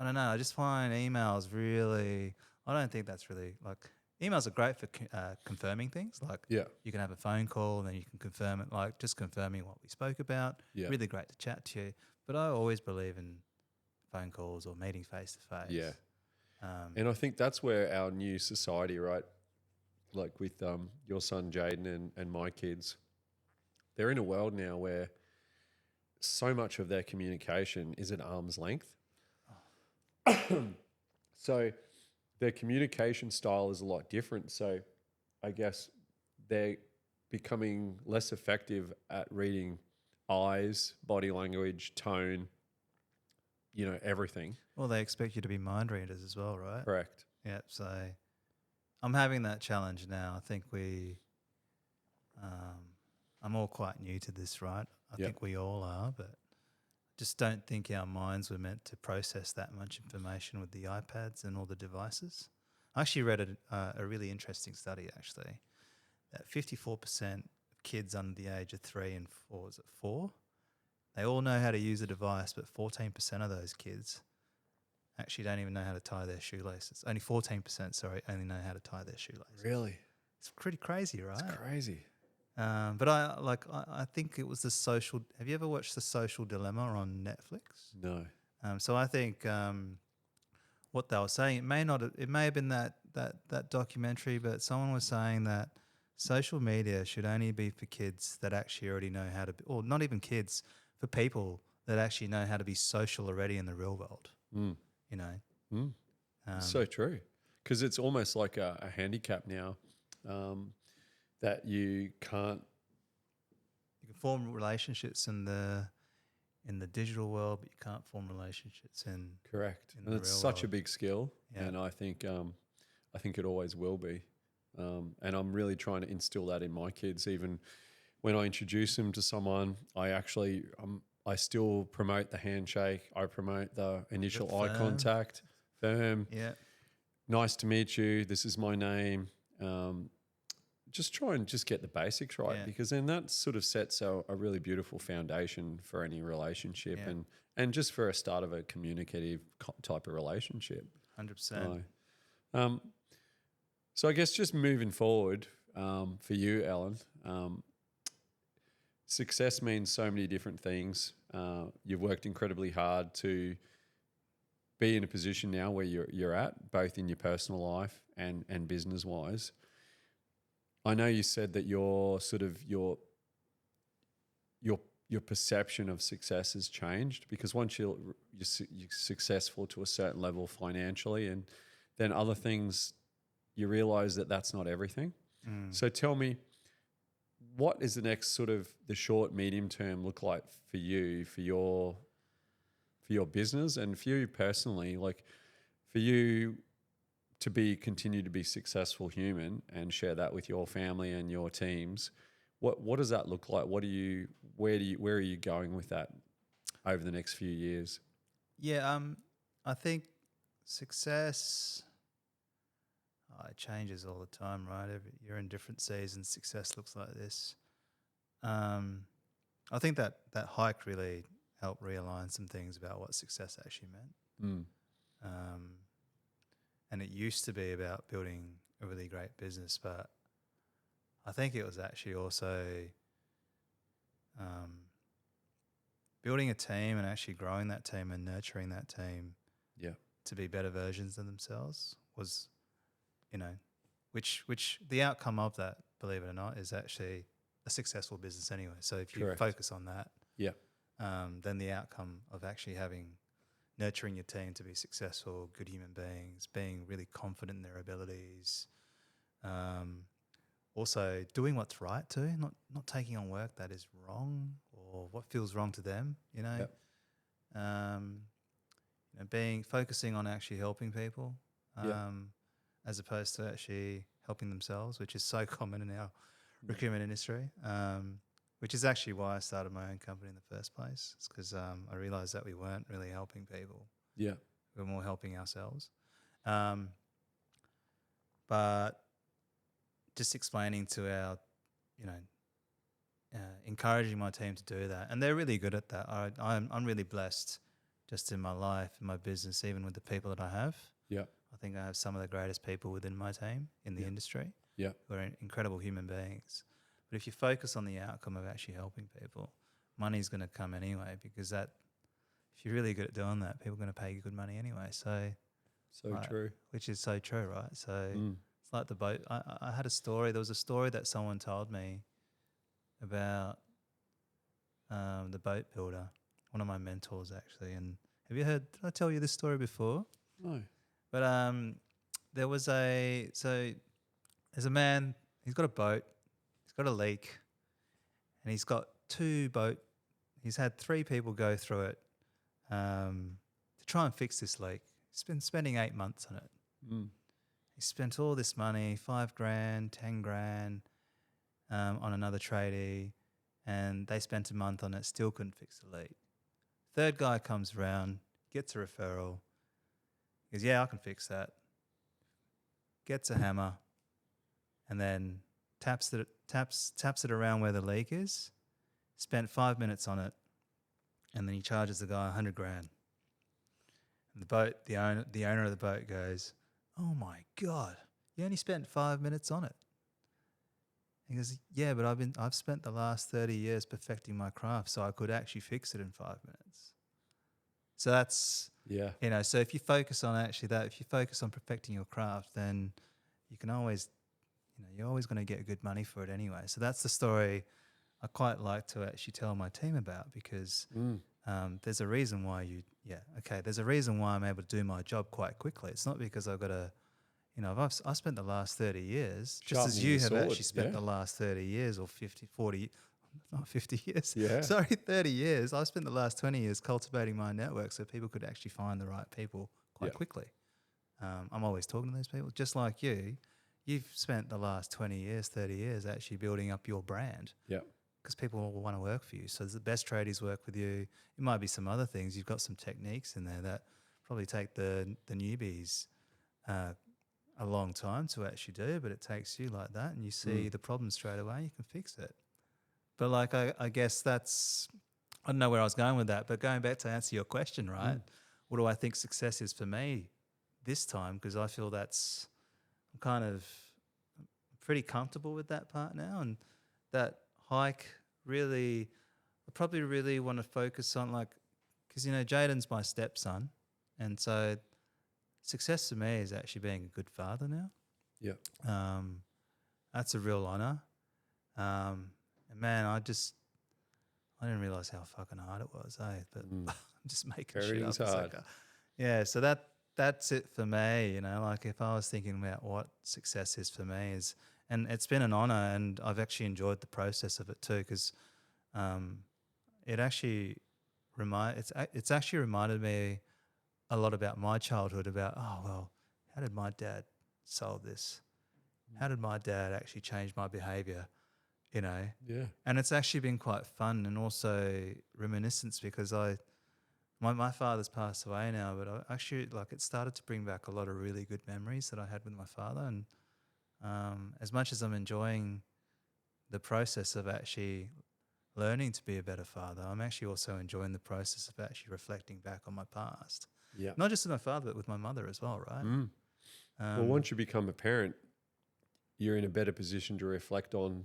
S1: don't know, I just find emails really, I don't think that's really, like, emails are great for confirming things. Like,
S2: Yeah.
S1: you can have a phone call and then you can confirm it, like just confirming what we spoke about.
S2: Yeah.
S1: Really great to chat to you. But I always believe in phone calls or meeting face to face.
S2: Yeah. And I think that's where our new society, right? Like with your son Jaden and my kids, they're in a world now where so much of their communication is at arm's length. So their communication style is a lot different. So I guess they're becoming less effective at reading eyes, body language, tone, everything.
S1: Well, they expect you to be mind readers as well, right?
S2: Correct.
S1: Yeah. So I'm having that challenge now. I think I'm all quite new to this, right? I think we all are, but just don't think our minds were meant to process that much information with the iPads and all the devices. I actually read a really interesting study, actually, that 54% of kids under the age of 3 and 4, they all know how to use a device, but 14% of those kids actually don't even know how to tie their shoelaces. Only 14%, only know how to tie their shoelaces.
S2: Really?
S1: It's pretty crazy, right?
S2: It's crazy.
S1: But I think it was have you ever watched The Social Dilemma on Netflix?
S2: No.
S1: So I think what they were saying, it may have been that documentary, but someone was saying that social media should only be for kids that actually already know how to be, or not even kids, for people that actually know how to be social already in the real world.
S2: Mm.
S1: You know?
S2: Mm. So true. Because it's almost like a handicap now. That you can't.
S1: You can form relationships in the digital world, but you can't form relationships in
S2: Correct.
S1: in
S2: And
S1: the
S2: it's
S1: real
S2: such a
S1: world.
S2: big skill,
S1: Yeah.
S2: and I think it always will be. And I'm really trying to instill that in my kids. Even when I introduce them to someone, I still promote the handshake. I promote the initial eye
S1: firm.
S2: contact, firm.
S1: Yeah.
S2: Nice to meet you. This is my name. Just try and just get the basics right,
S1: Yeah.
S2: because then that sort of sets a really beautiful foundation for any relationship,
S1: Yeah.
S2: and just for a start of a communicative type of relationship.
S1: 100%.
S2: So I guess just moving forward for you, Alan, success means so many different things. You've worked incredibly hard to be in a position now where you're at, both in your personal life and business wise. I know you said that your perception of success has changed, because once you're successful to a certain level financially, and then other things, you realize that that's not everything. So tell me, what is the next sort of the short, medium term look like for you, for your business, and for you personally, like for you to continue to be successful human and share that with your family and your teams? What does that look like? Where are you going with that over the next few years?
S1: Yeah, I think success it changes all the time, right? You're in different seasons. Success looks like this. Um, I think that hike really helped realign some things about what success actually meant.
S2: Mm.
S1: Um, and it used to be about building a really great business, but I think it was actually also um, building a team and actually growing that team and nurturing that team
S2: Yeah.
S1: to be better versions of themselves was, which the outcome of that, believe it or not, is actually a successful business anyway. So if you
S2: Correct.
S1: focus on that,
S2: Yeah.
S1: then the outcome of actually nurturing your team to be successful, good human beings, being really confident in their abilities, also doing what's right too, not taking on work that is wrong or what feels wrong to them,
S2: Yep.
S1: Focusing on actually helping people,
S2: Yep.
S1: as opposed to actually helping themselves, which is so common in our recruitment industry, which is actually why I started my own company in the first place. It's because I realized that we weren't really helping people.
S2: Yeah.
S1: We were more helping ourselves. But just explaining to our, encouraging my team to do that. And they're really good at that. I'm really blessed just in my life, in my business, even with the people that I have.
S2: Yeah.
S1: I think I have some of the greatest people within my team in the industry.
S2: Yeah.
S1: Who are incredible human beings. But if you focus on the outcome of actually helping people, money's going to come anyway, because if you're really good at doing that, people are going to pay you good money anyway. So
S2: True.
S1: which is so true, right? So
S2: Mm.
S1: it's like the boat. I had a story. There was a story that someone told me about the boat builder, one of my mentors actually. And have you heard? Did I tell you this story before?
S2: No.
S1: But there's a man. He's got a boat. He's got a leak, and he's got He's had 3 people go through it to try and fix this leak. He's been spending 8 months on it.
S2: Mm.
S1: He spent all this money, $5,000, $10,000, on another tradie, and they spent a month on it, still couldn't fix the leak. Third guy comes around, gets a referral. He goes, yeah, I can fix that. Gets a hammer, and then taps it around where the leak is. Spent 5 minutes on it, and then he charges the guy $100,000. And the owner of the boat goes, "Oh my God, you only spent 5 minutes on it." He goes, "Yeah, but I've spent the last 30 years perfecting my craft, so I could actually fix it in 5 minutes." So that's, so if you focus on actually that, if you focus on perfecting your craft, then you can always, you're always going to get good money for it anyway. So that's the story I quite like to actually tell my team about, because there's a reason why there's a reason why I'm able to do my job quite quickly. It's not because I've got a, I've spent the last 30 years, just as you have actually spent the last 30 years or 50, 40, not 50 years.
S2: Yeah.
S1: Sorry, 30 years. I've spent the last 20 years cultivating my network so people could actually find the right people quite quickly. I'm always talking to those people, just like you. You've spent the last 20 years, 30 years actually building up your brand.
S2: Yeah.
S1: Because people will want to work for you. So the best tradies work with you. It might be some other things. You've got some techniques in there that probably take the newbies a long time to actually do, but it takes you like that, and you see the problem straight away, you can fix it. But like, I guess that's, I don't know where I was going with that, but going back to answer your question, right? What do I think success is for me this time? Because I feel I'm kind of pretty comfortable with that part now, and that hike really, I probably really want to focus on, like, because Jaden's my stepson, and so success for me is actually being a good father now.
S2: Yeah.
S1: That's a real honor. And man, I didn't realize how fucking hard it was, but I'm just making shit up.
S2: Hard.
S1: Yeah, so that's it for me, like if I was thinking about what success is for me and it's been an honor, and I've actually enjoyed the process of it too, because it actually it's actually reminded me a lot about my childhood, about, how did my dad solve this? How did my dad actually change my behavior you know.
S2: Yeah.
S1: And it's actually been quite fun and also reminiscence because my father's passed away now, but I actually like it started to bring back a lot of really good memories that I had with my father. And as much as I'm enjoying the process of actually learning to be a better father, I'm actually also enjoying the process of actually reflecting back on my past,
S2: Yeah.
S1: not just with my father, but with my mother as well, right?
S2: Well, once you become a parent, you're in a better position to reflect on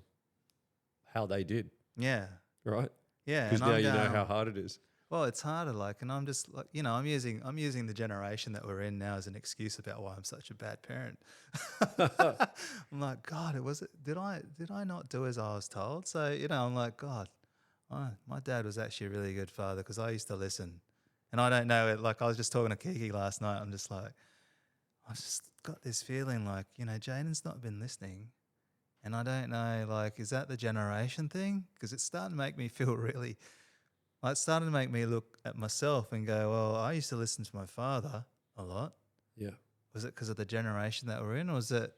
S2: how they did,
S1: Yeah,
S2: right?
S1: yeah.
S2: Because
S1: And
S2: now
S1: I'm
S2: you know
S1: going,
S2: how hard it is.
S1: well, it's harder, like, and I'm just like, I'm using the generation that we're in now as an excuse about why I'm such a bad parent. I'm like, God, did I not do as I was told? So, I'm like, God, my dad was actually a really good father because I used to listen. And I don't know, like I was just talking to Kiki last night. I'm just like, I've just got this feeling like, Jaden's not been listening. And I don't know, like, is that the generation thing? Because it's starting to make me feel really, like, it's starting to make me look at myself and go, well, I used to listen to my father a lot.
S2: Yeah.
S1: Was it because of the generation that we're in, or is it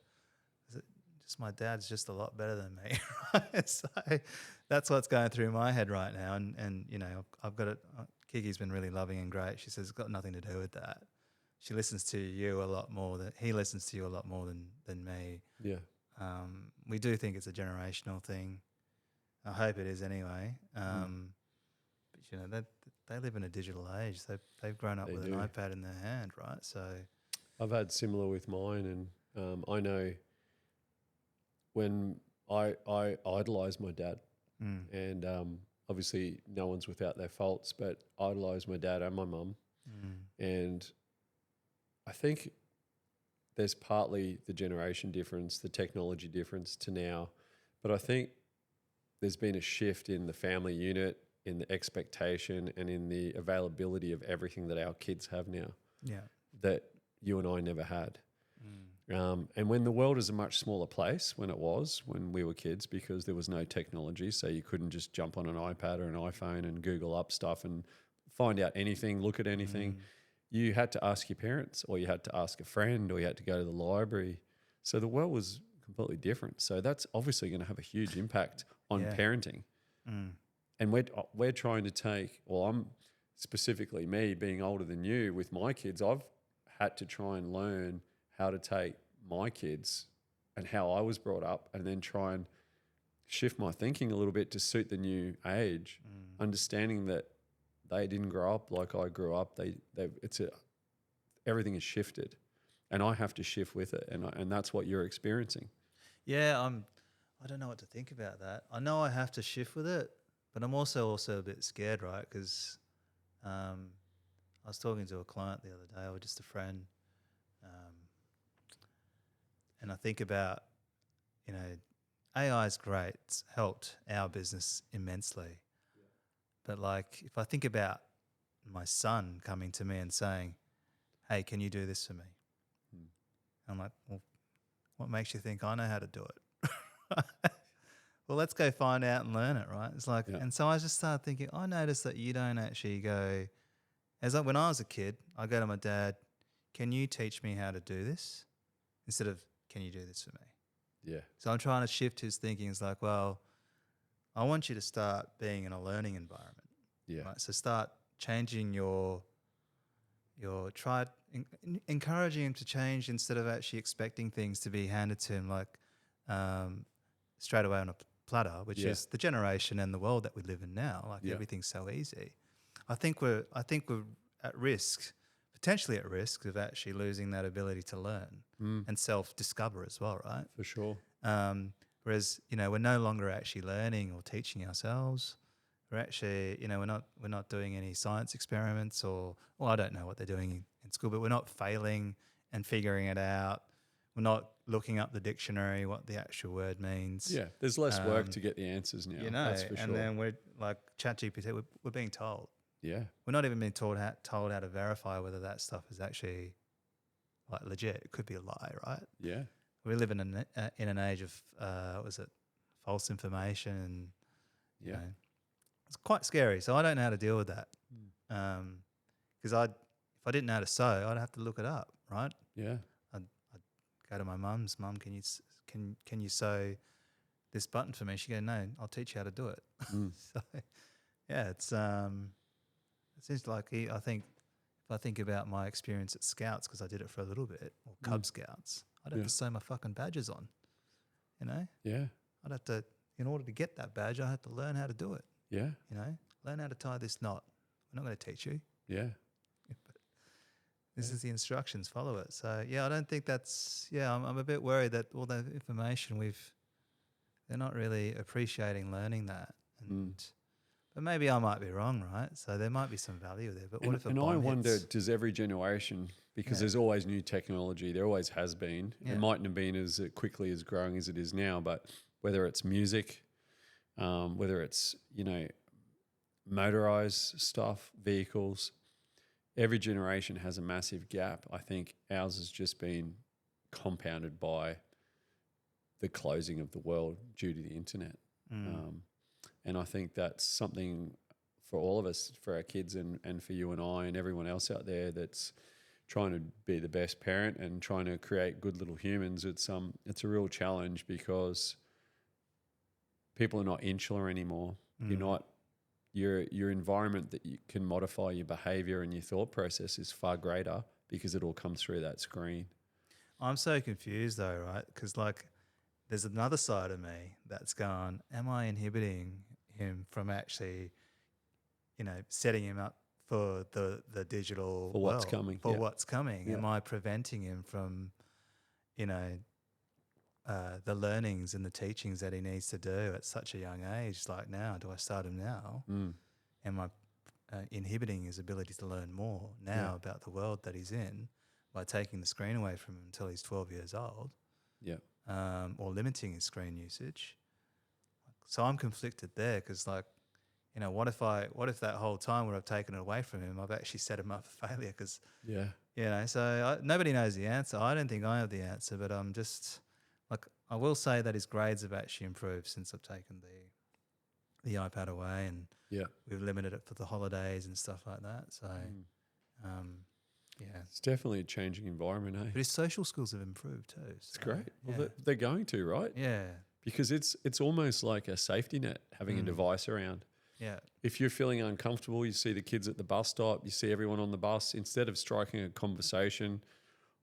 S1: just my dad's just a lot better than me? Right? So that's what's going through my head right now. And I've got it. Kiki's been really loving and great. She says it's got nothing to do with that. She listens to you a lot more than he listens to you a lot more than me.
S2: Yeah.
S1: We do think it's a generational thing. I hope it is anyway. But they live in a digital age. They've grown up
S2: They
S1: with
S2: do.
S1: an iPad in their hand, right? So
S2: I've had similar with mine, and I know when I idolise my dad, and obviously no one's without their faults, but idolise my dad and my mum, and I think there's partly the generation difference, the technology difference to now, but I think there's been a shift in the family unit, in the expectation, and in the availability of everything that our kids have now
S1: yeah,
S2: that you and I never had. And when the world is a much smaller place when we were kids, because there was no technology, so you couldn't just jump on an iPad or an iPhone and Google up stuff and find out anything, look at anything. You had to ask your parents, or you had to ask a friend, or you had to go to the library. So the world was completely different. So that's obviously going to have a huge impact on parenting. And we're trying to take, well, I'm specifically me being older than you with my kids, I've had to try and learn how to take my kids and how I was brought up, and then try and shift my thinking a little bit to suit the new age, understanding that they didn't grow up like I grew up. Everything is shifted, and I have to shift with it, and that's what you're experiencing.
S1: yeah. I don't know what to think about that. I know I have to shift with it, but I'm also a bit scared, right? Because I was talking to a client the other day, or just a friend, and I think about, AI is great. It's helped our business immensely. But like, if I think about my son coming to me and saying, "Hey, can you do this for me?" I'm like, "Well, what makes you think I know how to do it?" Well, let's go find out and learn it, right? It's like, and so I just started thinking. I noticed that you don't actually go. When I was a kid, I go to my dad, "Can you teach me how to do this?" Instead of, "Can you do this for me?"
S2: Yeah.
S1: So I'm trying to shift his thinking. It's like, well, I want you to start being in a learning environment.
S2: Yeah.
S1: Right? So start changing encouraging him to change instead of actually expecting things to be handed to him like straight away on a platter, which is the generation and the world that we live in now. Like everything's so easy. I think we're at risk, potentially at risk of actually losing that ability to learn and self-discover as well, right?
S2: For sure.
S1: Whereas, we're no longer actually learning or teaching ourselves. We're actually, we're not doing any science experiments I don't know what they're doing in school, but we're not failing and figuring it out. We're not looking up the dictionary, what the actual word means.
S2: Yeah, there's less work to get the answers now. That's for sure.
S1: And then we're like ChatGPT, we're being told.
S2: Yeah.
S1: We're not even being told how to verify whether that stuff is actually like legit. It could be a lie, right?
S2: Yeah.
S1: We live in an age of false information, and you know, it's quite scary. So I don't know how to deal with that. Because if I didn't know how to sew, I'd have to look it up, right?
S2: Yeah.
S1: I'd go to my mum's. Mum, can you sew this button for me. She go, no, I'll teach you how to do it.
S2: Mm.
S1: So yeah, it seems like I think if I think about my experience at Scouts, because I did it for a little bit, or Cub Scouts, I'd have
S2: Yeah.
S1: to sew my fucking badges on. You know,
S2: Yeah.
S1: I'd have to, in order to get that badge, I had to learn how to do it.
S2: Yeah.
S1: You know, learn how to tie this knot. We're not going to teach you.
S2: Yeah.
S1: This is the instructions. Follow it. So yeah, I don't think that's. Yeah, I'm a bit worried that all the information they're not really appreciating learning that. And but maybe I might be wrong, right? So there might be some value there. But what if a
S2: and
S1: bomb
S2: I wonder,
S1: hits?
S2: does every generation, because
S1: Yeah.
S2: there's always new technology, there always has been.
S1: Yeah.
S2: It mightn't have been as quickly as growing as it is now, but whether it's music, whether it's, motorized stuff, vehicles, every generation has a massive gap. I think ours has just been compounded by the closing of the world due to the internet. And I think that's something for all of us, for our kids and for you and I and everyone else out there that's trying to be the best parent and trying to create good little humans. It's a real challenge because people are not insular anymore. You're not your environment that you can modify your behavior and your thought process is far greater because it all comes through that screen.
S1: I'm so confused though, right? Because there's another side of me that's gone, am I inhibiting him from actually, setting him up for the digital
S2: For what's
S1: world,
S2: coming,
S1: For
S2: yeah.
S1: what's coming.
S2: Yeah.
S1: Am I preventing him from, the learnings and the teachings that he needs to do at such a young age? Like now, do I start him now? Am I inhibiting his ability to learn more now about the world that he's in by taking the screen away from him until he's 12 years old?
S2: Yeah.
S1: Or limiting his screen usage. So I'm conflicted there because, what if that whole time where I've taken it away from him, I've actually set him up for failure? Because so nobody knows the answer. I don't think I have the answer, but I'm just I will say that his grades have actually improved since I've taken the iPad away, and we've limited it for the holidays and stuff like that. So,
S2: It's definitely a changing environment, eh?
S1: but his social skills have improved too.
S2: It's great. Well, they're going to, right?
S1: Yeah.
S2: Because it's almost like a safety net having a device around.
S1: Yeah.
S2: If you're feeling uncomfortable, you see the kids at the bus stop, you see everyone on the bus, instead of striking a conversation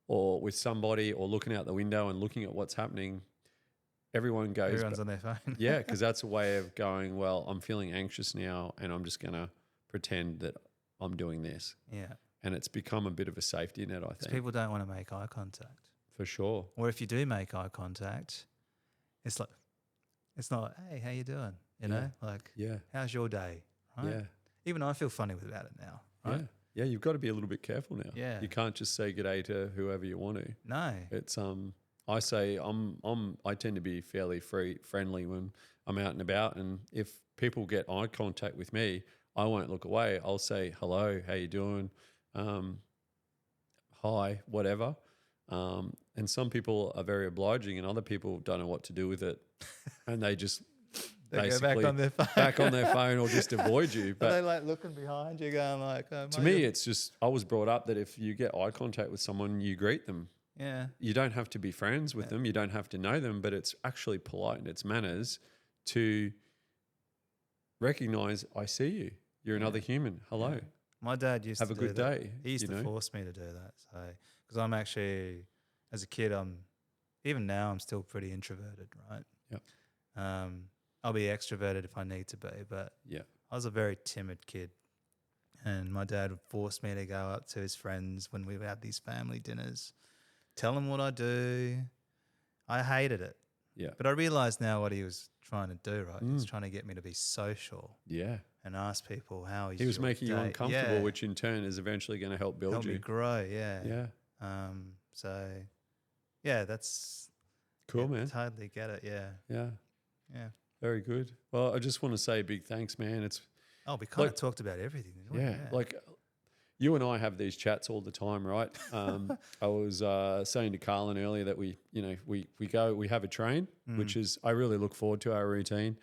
S2: or with somebody or looking out the window and looking at what's happening, everyone's
S1: on their phone.
S2: Yeah, because that's a way of going, well, I'm feeling anxious now and I'm just going to pretend that I'm doing this.
S1: Yeah.
S2: And it's become a bit of a safety net, I think.
S1: People don't want to make eye contact.
S2: For sure.
S1: Or if you do make eye contact, it's not like, hey, how you doing? You know, how's your day? Right?
S2: Yeah.
S1: Even I feel funny about it now. Right?
S2: Yeah. Yeah, you've got to be a little bit careful now.
S1: Yeah.
S2: You can't just say g'day to whoever you want to.
S1: No.
S2: It's I say I tend to be fairly friendly when I'm out and about, and if people get eye contact with me, I won't look away. I'll say hello, how you doing? Hi, whatever. And some people are very obliging, and other people don't know what to do with it, and they just
S1: They go
S2: basically
S1: back on their phone.
S2: or just avoid you.
S1: Are they
S2: But
S1: looking behind you, going like? Oh,
S2: to me, it's just I was brought up that if you get eye contact with someone, you greet them.
S1: yeah,
S2: You don't have to be friends with them. You don't have to know them, but it's actually polite and it's manners to recognize, I see you. You're another human. Hello.
S1: Yeah. My dad used
S2: Have
S1: to
S2: a
S1: do
S2: good
S1: that.
S2: day,
S1: He used
S2: you
S1: to
S2: know?
S1: force me to do that. So, because I'm actually, as a kid, even now I'm still pretty introverted, right?
S2: Yep.
S1: I'll be extroverted if I need to be, but
S2: Yeah.
S1: I was a very timid kid, and my dad would force me to go up to his friends when we would have these family dinners, tell them what I do. I hated it.
S2: Yeah.
S1: But I realize now what he was trying to do, right? He was trying to get me to be social
S2: Yeah.
S1: and ask people how
S2: He was
S1: your
S2: making you
S1: day?
S2: uncomfortable,
S1: Yeah.
S2: which in turn is eventually going to help build
S1: Help me
S2: you.
S1: grow, yeah.
S2: Yeah.
S1: So, yeah, that's
S2: Cool, man.
S1: Totally get it, yeah.
S2: Yeah.
S1: Yeah.
S2: Very good. Well, I just want to say a big thanks, man. It's
S1: Oh, we kind
S2: Like-
S1: of talked about everything, didn't we?
S2: yeah, like you and I have these chats all the time, right? I was saying to Carlin earlier that we have a train, which is I really look forward to our routine.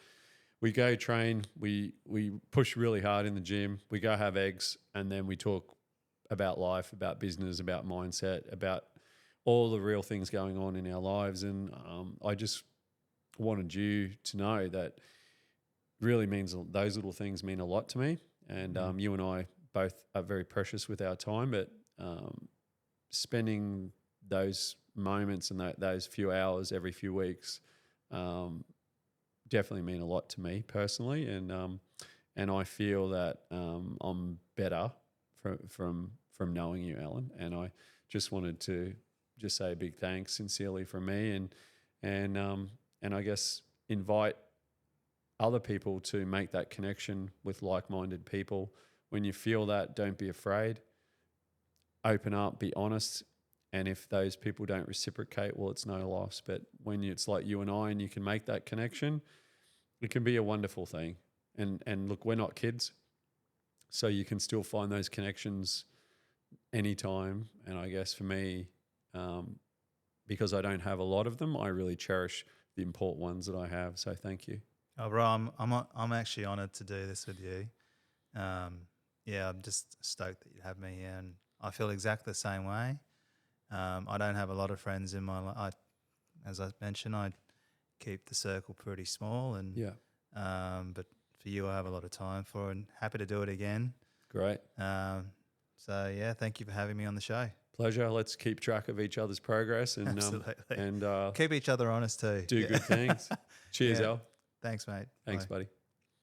S2: We go train, we push really hard in the gym, we go have eggs, and then we talk about life, about business, about mindset, about all the real things going on in our lives. And wanted you to know that really means those little things mean a lot to me. And you and I both are very precious with our time, but spending those moments and those few hours every few weeks definitely mean a lot to me personally. And I feel that I'm better from knowing you, Alan. And I just wanted to just say a big thanks sincerely from me, and I guess invite other people to make that connection with like-minded people. When you feel that, don't be afraid. Open up, be honest. And if those people don't reciprocate, well, it's no loss. But when it's like you and I, and you can make that connection, it can be a wonderful thing. And look, we're not kids, so you can still find those connections anytime. And I guess for me, because I don't have a lot of them, I really cherish the important ones that I have. So thank you.
S1: Oh, bro, I'm actually honoured to do this with you. Yeah, I'm just stoked that you have me here, and I feel exactly the same way. I don't have a lot of friends in my life. As I mentioned, I keep the circle pretty small, and but for you, I have a lot of time for, and happy to do it again.
S2: Great.
S1: So yeah, thank you for having me on the show.
S2: Pleasure. Let's keep track of each other's progress and
S1: Absolutely. Keep each other honest too.
S2: do good things. Cheers,
S1: Yeah.
S2: Al.
S1: Thanks, mate.
S2: Thanks,
S1: Bye.
S2: buddy.